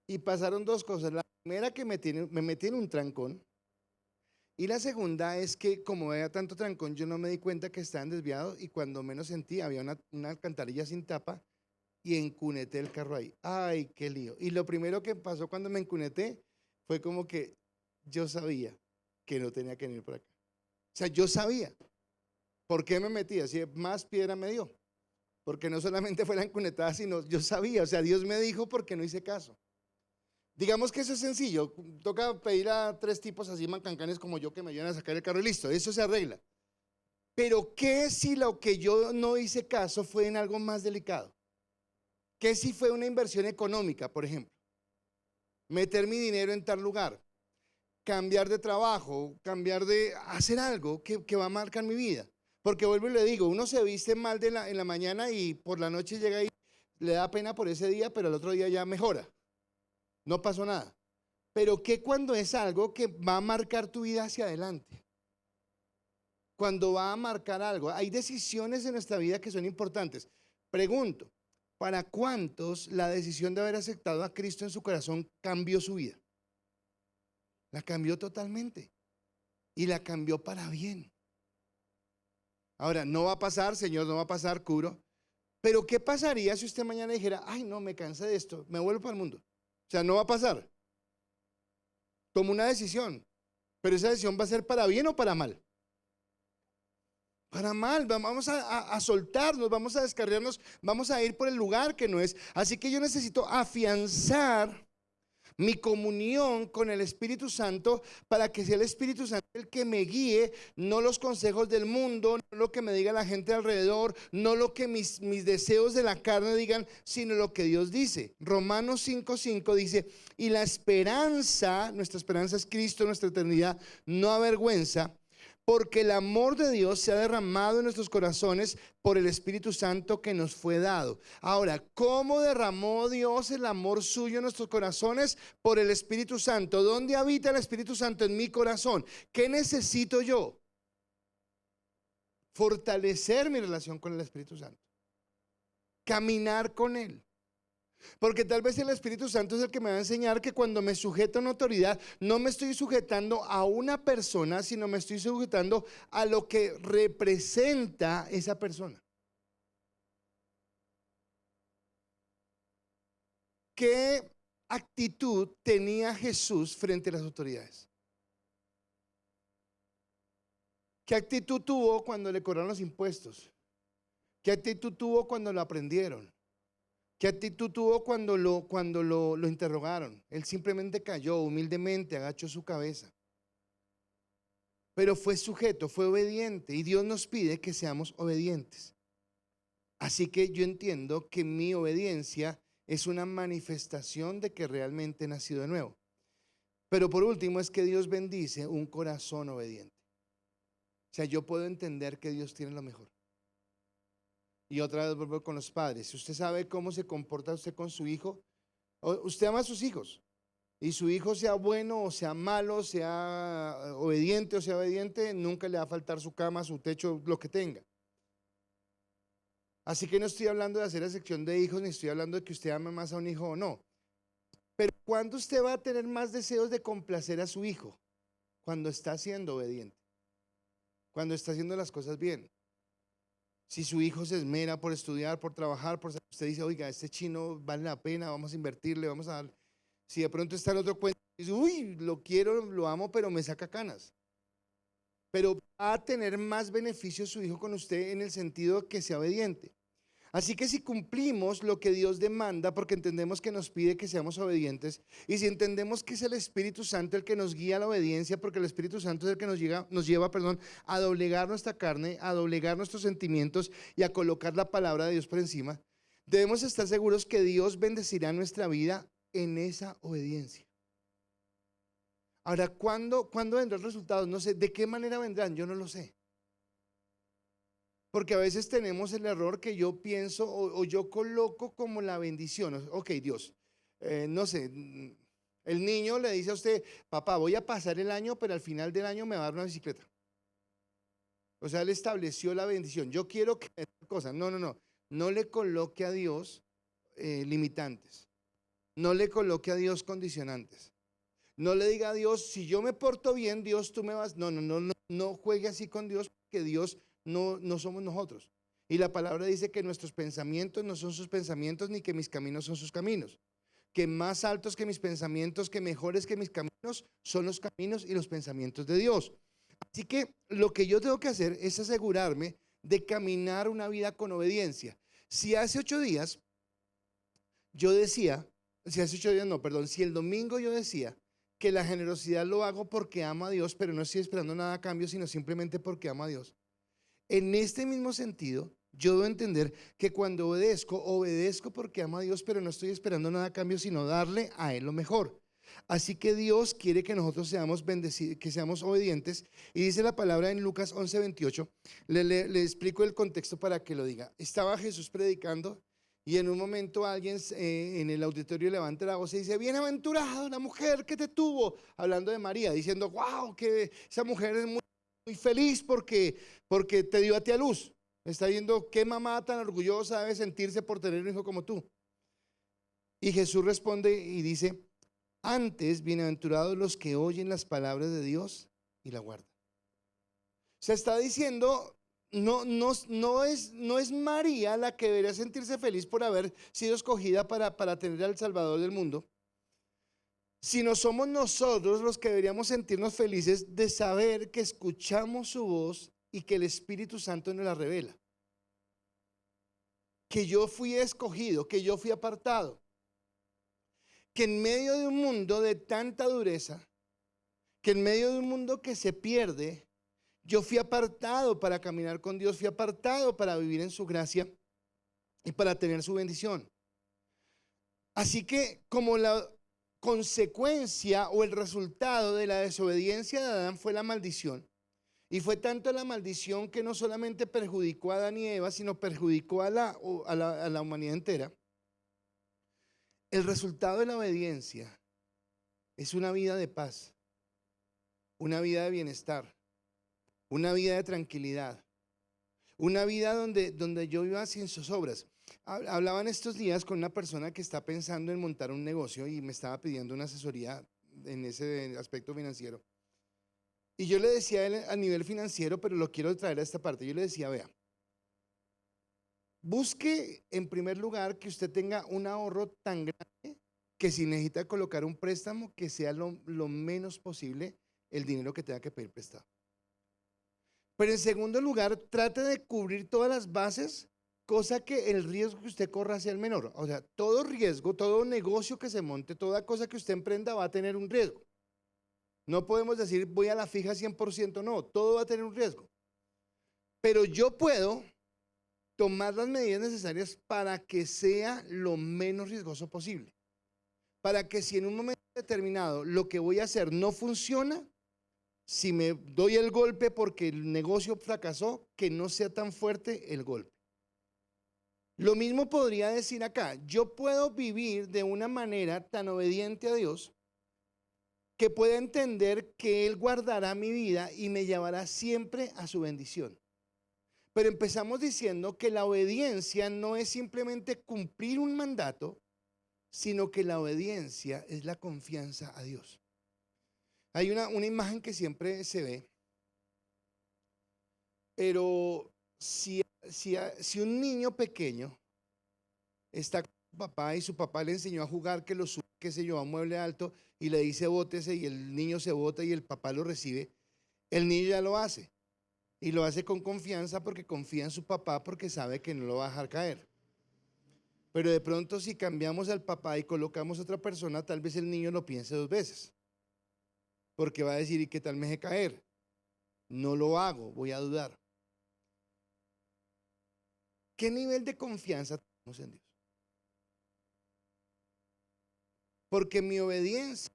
Y pasaron dos cosas. La primera, que me metí en un trancón. Y la segunda es que como había tanto trancón, yo no me di cuenta que estaban desviados y cuando menos sentí, había una alcantarilla sin tapa y encuneté el carro ahí. Ay, qué lío. Y lo primero que pasó cuando me encuneté fue como que yo sabía que no tenía que venir por acá. O sea, yo sabía. ¿Por qué me metí? Así más piedra me dio. Porque no solamente fue la encunetada, sino yo sabía. O sea, Dios me dijo porque no hice caso. Digamos que eso es sencillo. Toca pedir a 3 tipos así mancancanes como yo que me ayuden a sacar el carro y listo. Eso se arregla. Pero ¿qué si lo que yo no hice caso fue en algo más delicado? ¿Qué si fue una inversión económica, por ejemplo? Meter mi dinero en tal lugar, cambiar de trabajo, cambiar de hacer algo que va a marcar mi vida. Porque vuelvo y le digo, uno se viste mal en la mañana y por la noche llega y le da pena por ese día, pero el otro día ya mejora. No pasó nada. Pero ¿qué cuando es algo que va a marcar tu vida hacia adelante? Cuando va a marcar algo. Hay decisiones en nuestra vida que son importantes. Pregunto, ¿para cuántos la decisión de haber aceptado a Cristo en su corazón cambió su vida? La cambió totalmente. Y la cambió para bien. Ahora, no va a pasar, Señor, no va a pasar, curo. Pero ¿qué pasaría si usted mañana dijera, ay, no, me cansé de esto, me vuelvo para el mundo? O sea, no va a pasar. Toma una decisión. Pero esa decisión va a ser para bien o para mal. Para mal, vamos a soltarnos, vamos a descarriarnos, vamos a ir por el lugar que no es. Así que yo necesito afianzar mi comunión con el Espíritu Santo para que sea el Espíritu Santo el que me guíe, no los consejos del mundo, no lo que me diga la gente alrededor, no lo que mis deseos de la carne digan, sino lo que Dios dice. Romanos 5:5 dice, y la esperanza, nuestra esperanza es Cristo, nuestra eternidad, no avergüenza, porque el amor de Dios se ha derramado en nuestros corazones por el Espíritu Santo que nos fue dado. Ahora, ¿cómo derramó Dios el amor suyo en nuestros corazones? Por el Espíritu Santo. ¿Dónde habita el Espíritu Santo? En mi corazón. ¿Qué necesito yo? Fortalecer mi relación con el Espíritu Santo. Caminar con Él. Porque tal vez el Espíritu Santo es el que me va a enseñar que cuando me sujeto a una autoridad, no me estoy sujetando a una persona, sino me estoy sujetando a lo que representa esa persona. ¿Qué actitud tenía Jesús frente a las autoridades? ¿Qué actitud tuvo cuando le cobraron los impuestos? ¿Qué actitud tuvo cuando lo aprendieron? ¿Qué actitud tuvo cuando lo interrogaron? Él simplemente cayó humildemente, agachó su cabeza. Pero fue sujeto, fue obediente, y Dios nos pide que seamos obedientes. Así que yo entiendo que mi obediencia es una manifestación de que realmente he nacido de nuevo. Pero por último es que Dios bendice un corazón obediente. O sea, yo puedo entender que Dios tiene lo mejor. Y otra vez vuelvo con los padres. Si usted sabe cómo se comporta usted con su hijo, usted ama a sus hijos. Y su hijo sea bueno o sea malo, sea obediente o sea obediente, nunca le va a faltar su cama, su techo, lo que tenga. Así que no estoy hablando de hacer excepción de hijos, ni estoy hablando de que usted ame más a un hijo o no. Pero ¿cuándo usted va a tener más deseos de complacer a su hijo? Cuando está siendo obediente. Cuando está haciendo las cosas bien. Si su hijo se esmera por estudiar, por trabajar, usted dice, oiga, este chino vale la pena, vamos a invertirle, vamos a dar. Si de pronto está el otro cuento, dice, uy, lo quiero, lo amo, pero me saca canas. Pero va a tener más beneficio su hijo con usted en el sentido que sea obediente. Así que si cumplimos lo que Dios demanda, porque entendemos que nos pide que seamos obedientes, y si entendemos que es el Espíritu Santo el que nos guía a la obediencia, porque el Espíritu Santo es el que nos lleva, a doblegar nuestra carne, a doblegar nuestros sentimientos y a colocar la palabra de Dios por encima, debemos estar seguros que Dios bendecirá nuestra vida en esa obediencia. Ahora, ¿cuándo vendrán los resultados? No sé, ¿de qué manera vendrán? Yo no lo sé. Porque a veces tenemos el error que yo pienso o yo coloco como la bendición. Ok, Dios, no sé, el niño le dice a usted, papá, voy a pasar el año, pero al final del año me va a dar una bicicleta. O sea, él estableció la bendición. Yo quiero que cosa. No le coloque a Dios limitantes. No le coloque a Dios condicionantes. No le diga a Dios, si yo me porto bien, Dios, tú me vas. No juegue así con Dios, porque Dios no somos nosotros. Y la palabra dice que nuestros pensamientos no son sus pensamientos, ni que mis caminos son sus caminos. Que más altos que mis pensamientos, que mejores que mis caminos, son los caminos y los pensamientos de Dios. Así que lo que yo tengo que hacer es asegurarme de caminar una vida con obediencia. Si hace 8 días yo decía si hace 8 días, no, perdón, si el domingo yo decía que la generosidad lo hago porque amo a Dios, pero no estoy esperando nada a cambio, sino simplemente porque amo a Dios. En este mismo sentido, yo debo entender que cuando obedezco, obedezco porque amo a Dios, pero no estoy esperando nada a cambio, sino darle a Él lo mejor. Así que Dios quiere que nosotros seamos bendecidos, que seamos obedientes. Y dice la palabra en Lucas 11:28. Le explico el contexto para que lo diga. Estaba Jesús predicando y en un momento alguien en el auditorio levanta la voz y dice: bienaventurada la mujer que te tuvo, hablando de María, diciendo: wow, que esa mujer es muy feliz porque te dio a ti a luz. Está viendo qué mamá tan orgullosa debe sentirse por tener un hijo como tú. Y Jesús responde y dice: antes, bienaventurados los que oyen las palabras de Dios y la guardan. Se está diciendo, no es María la que debería sentirse feliz por haber sido escogida para tener al Salvador del mundo, sino somos nosotros los que deberíamos sentirnos felices de saber que escuchamos su voz y que el Espíritu Santo nos la revela. Que yo fui escogido, que yo fui apartado. Que en medio de un mundo de tanta dureza, que en medio de un mundo que se pierde, yo fui apartado para caminar con Dios, fui apartado para vivir en su gracia y para tener su bendición. Así que como la consecuencia o el resultado de la desobediencia de Adán fue la maldición, y fue tanto la maldición que no solamente perjudicó a Adán y Eva, sino perjudicó a la humanidad entera. El resultado de la obediencia es una vida de paz, una vida de bienestar, una vida de tranquilidad, una vida donde yo viva sin zozobras. Hablaba en estos días con una persona que está pensando en montar un negocio y me estaba pidiendo una asesoría en ese aspecto financiero. Y yo le decía a él a nivel financiero, pero lo quiero traer a esta parte. Yo le decía: vea, busque en primer lugar que usted tenga un ahorro tan grande que si necesita colocar un préstamo, que sea lo menos posible el dinero que tenga que pedir prestado. Pero en segundo lugar, trate de cubrir todas las bases, cosa que el riesgo que usted corra sea el menor. O sea, todo riesgo, todo negocio que se monte, toda cosa que usted emprenda va a tener un riesgo. No podemos decir voy a la fija 100%, no, todo va a tener un riesgo. Pero yo puedo tomar las medidas necesarias para que sea lo menos riesgoso posible. Para que si en un momento determinado lo que voy a hacer no funciona, si me doy el golpe porque el negocio fracasó, que no sea tan fuerte el golpe. Lo mismo podría decir acá: yo puedo vivir de una manera tan obediente a Dios que pueda entender que Él guardará mi vida y me llevará siempre a su bendición. Pero empezamos diciendo que la obediencia no es simplemente cumplir un mandato, sino que la obediencia es la confianza a Dios. Hay una imagen que siempre se ve, pero si un niño pequeño está con su papá y su papá le enseñó a jugar que lo sube, qué sé yo, a un mueble alto y le dice bótese y el niño se bota y el papá lo recibe, el niño ya lo hace y lo hace con confianza porque confía en su papá, porque sabe que no lo va a dejar caer. Pero de pronto si cambiamos al papá y colocamos a otra persona, tal vez el niño lo piense 2 veces, porque va a decir: ¿y qué tal me deje caer? No lo hago, voy a dudar. ¿Qué nivel de confianza tenemos en Dios? Porque mi obediencia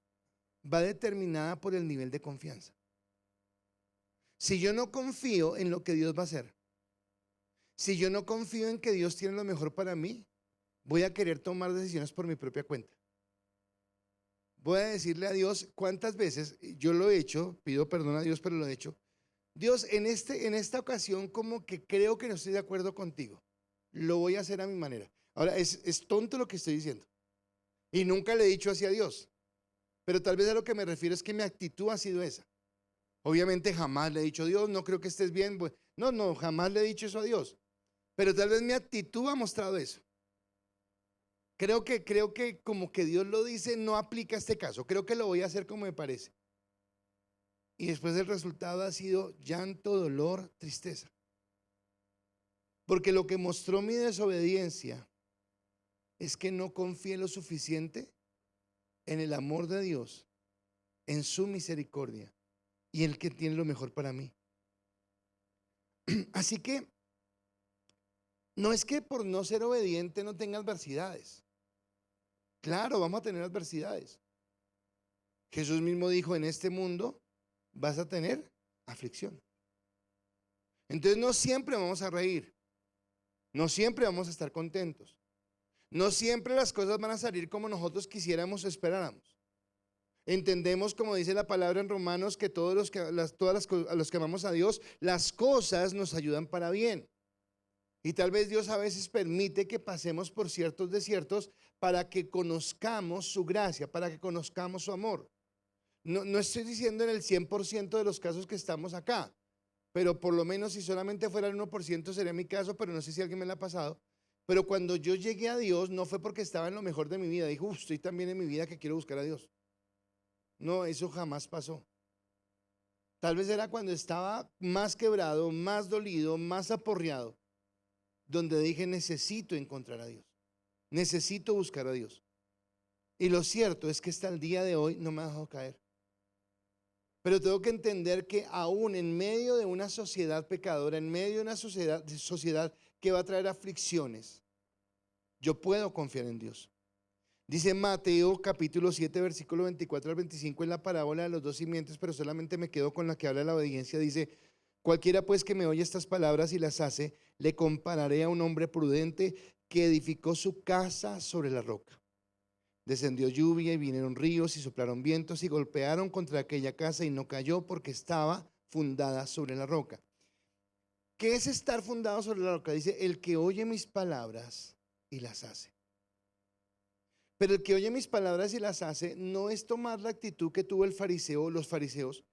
va determinada por el nivel de confianza. Si yo no confío en lo que Dios va a hacer, si yo no confío en que Dios tiene lo mejor para mí, voy a querer tomar decisiones por mi propia cuenta. Voy a decirle a Dios cuántas veces yo lo he hecho, pido perdón a Dios, pero lo he hecho. Dios, en esta ocasión como que creo que no estoy de acuerdo contigo. Lo voy a hacer a mi manera. Ahora, es tonto lo que estoy diciendo. Y nunca le he dicho así a Dios. Pero tal vez a lo que me refiero es que mi actitud ha sido esa. Obviamente jamás le he dicho: Dios, no creo que estés bien. No, jamás le he dicho eso a Dios. Pero tal vez mi actitud ha mostrado eso. Creo que como que Dios lo dice, no aplica a este caso. Creo que lo voy a hacer como me parece. Y después el resultado ha sido llanto, dolor, tristeza. Porque lo que mostró mi desobediencia es que no confié lo suficiente en el amor de Dios, en su misericordia y el que tiene lo mejor para mí. Así que no es que por no ser obediente no tenga adversidades. Claro, vamos a tener adversidades. Jesús mismo dijo, en este mundo vas a tener aflicción. Entonces no siempre vamos a reír, no siempre vamos a estar contentos, no siempre las cosas van a salir como nosotros quisiéramos o esperáramos. Entendemos, como dice la palabra en Romanos, que todos los que, a los que amamos a Dios, las cosas nos ayudan para bien. Y tal vez Dios a veces permite que pasemos por ciertos desiertos para que conozcamos su gracia, para que conozcamos su amor. No estoy diciendo en el 100% de los casos que estamos acá, pero por lo menos si solamente fuera el 1% sería mi caso, pero no sé si alguien me lo ha pasado. Pero cuando yo llegué a Dios no fue porque estaba en lo mejor de mi vida, dijo, estoy tan bien en mi vida que quiero buscar a Dios. No, eso jamás pasó. Tal vez era cuando estaba más quebrado, más dolido, más aporreado, donde dije, necesito encontrar a Dios, necesito buscar a Dios. Y lo cierto es que hasta el día de hoy no me ha dejado caer. Pero tengo que entender que aún en medio de una sociedad pecadora, en medio de una sociedad que va a traer aflicciones, yo puedo confiar en Dios. Dice Mateo capítulo 7 versículo 24 al 25 en la parábola de los dos simientes, pero solamente me quedo con la que habla de la obediencia. Dice, cualquiera pues que me oye estas palabras y las hace, le compararé a un hombre prudente que edificó su casa sobre la roca. Descendió lluvia y vinieron ríos y soplaron vientos y golpearon contra aquella casa y no cayó porque estaba fundada sobre la roca. ¿Qué es estar fundado sobre la roca? Dice, el que oye mis palabras y las hace. Pero el que oye mis palabras y las hace no es tomar la actitud que tuvo los fariseos,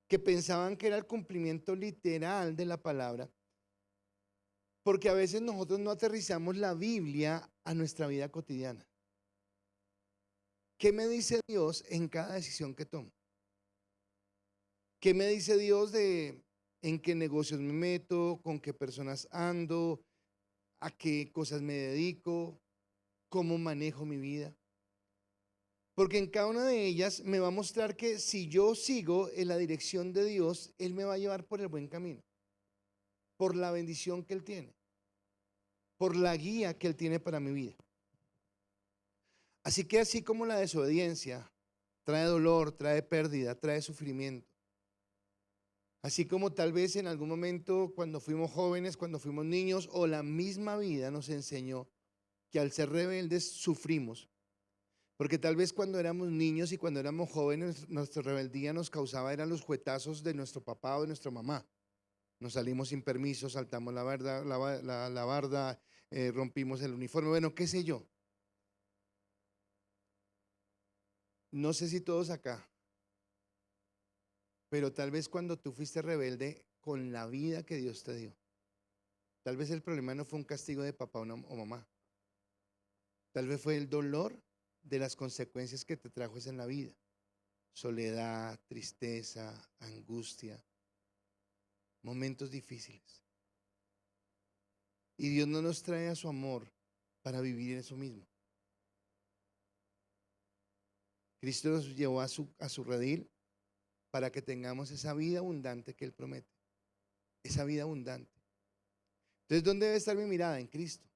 que pensaban que era el cumplimiento literal de la palabra, porque a veces nosotros no aterrizamos la Biblia a nuestra vida cotidiana. ¿Qué me dice Dios en cada decisión que tomo? ¿Qué me dice Dios de en qué negocios me meto, con qué personas ando, a qué cosas me dedico, cómo manejo mi vida? Porque en cada una de ellas me va a mostrar que si yo sigo en la dirección de Dios, Él me va a llevar por el buen camino, por la bendición que Él tiene, por la guía que Él tiene para mi vida. Así que así como la desobediencia trae dolor, trae pérdida, trae sufrimiento, así como tal vez en algún momento cuando fuimos jóvenes, cuando fuimos niños o la misma vida nos enseñó que al ser rebeldes sufrimos. Porque tal vez cuando éramos niños y cuando éramos jóvenes, nuestra rebeldía nos causaba, eran los juetazos de nuestro papá o de nuestra mamá. Nos salimos sin permiso, saltamos la barda, rompimos el uniforme, bueno, qué sé yo. No sé si todos acá, pero tal vez cuando tú fuiste rebelde con la vida que Dios te dio, tal vez el problema no fue un castigo de papá o mamá. Tal vez fue el dolor de las consecuencias que te trajo en la vida. Soledad, tristeza, angustia, momentos difíciles. Y Dios no nos trae a su amor para vivir en eso mismo. Cristo nos llevó a su redil para que tengamos esa vida abundante que Él promete. Esa vida abundante. Entonces, ¿dónde debe estar mi mirada? En Cristo.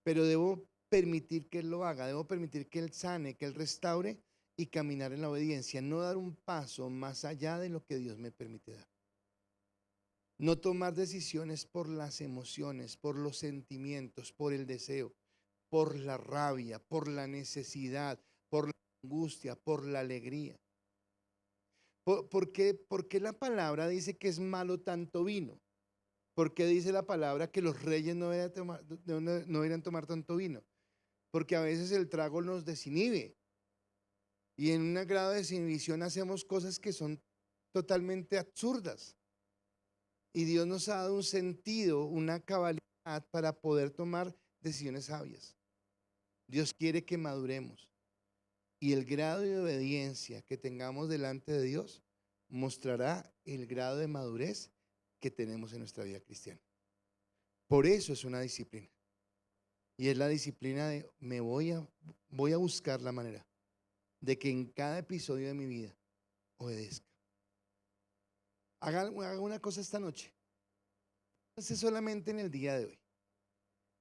Pero debo permitir que Él lo haga, debo permitir que Él sane, que Él restaure y caminar en la obediencia, no dar un paso más allá de lo que Dios me permite dar. No tomar decisiones por las emociones, por los sentimientos, por el deseo, por la rabia, por la necesidad, por la angustia, por la alegría. ¿Por qué la palabra dice que es malo tanto vino? ¿Por qué dice la palabra que los reyes no deberían tomar tanto vino? Porque a veces el trago nos desinhibe y en un grado de desinhibición hacemos cosas que son totalmente absurdas. Y Dios nos ha dado un sentido, una cabalidad para poder tomar decisiones sabias. Dios quiere que maduremos. Y el grado de obediencia que tengamos delante de Dios mostrará el grado de madurez que tenemos en nuestra vida cristiana. Por eso es una disciplina. Y es la disciplina de voy a buscar la manera. de que en cada episodio de mi vida obedezca. Haga una cosa esta noche. Piense solamente en el día de hoy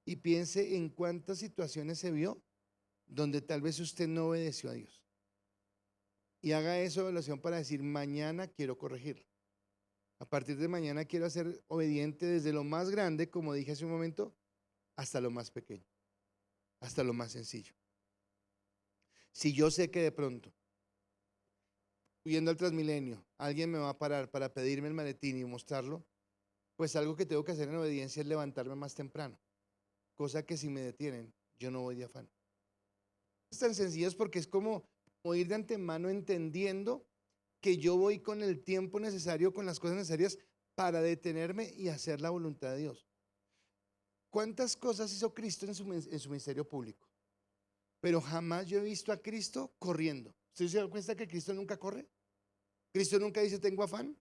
y piense en cuántas situaciones se vio donde tal vez usted no obedeció a Dios. Y haga eso evaluación para decir, mañana quiero corregirlo. A partir de mañana quiero ser obediente desde lo más grande, como dije hace un momento, hasta lo más pequeño, hasta lo más sencillo. Si yo sé que de pronto, viendo al Transmilenio, alguien me va a parar para pedirme el maletín y mostrarlo, pues algo que tengo que hacer en obediencia es levantarme más temprano, cosa que si me detienen, yo no voy de afán. Es tan sencillo es porque es como ir de antemano entendiendo que yo voy con el tiempo necesario, con las cosas necesarias para detenerme y hacer la voluntad de Dios. ¿Cuántas cosas hizo Cristo en su ministerio público? Pero jamás yo he visto a Cristo corriendo. ¿Usted se da cuenta que Cristo nunca corre? Cristo nunca dice tengo afán.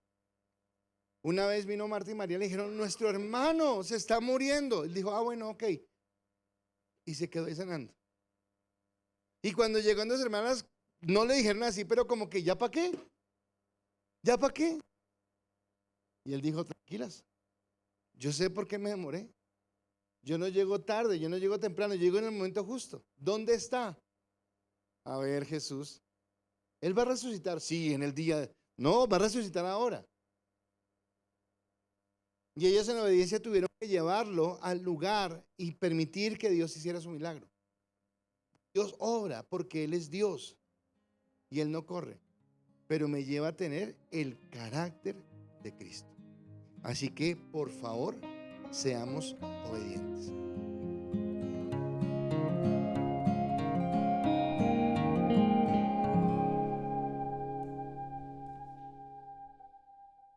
Una vez vino Marta y María, le dijeron nuestro hermano se está muriendo. Él dijo, bueno, ok. Y se quedó ahí sanando. Y cuando llegó las hermanas, no le dijeron así, pero como que ¿ya para qué? ¿Ya para qué? Y él dijo, tranquilas, yo sé por qué me demoré. Yo no llego tarde, yo no llego temprano, yo llego en el momento justo. ¿Dónde está? A ver, Jesús. ¿Él va a resucitar? Sí, en el día. No, va a resucitar ahora. Y ellos en obediencia tuvieron que llevarlo al lugar y permitir que Dios hiciera su milagro. Dios obra porque Él es Dios y Él no corre, pero me lleva a tener el carácter de Cristo. Así que, por favor, seamos obedientes.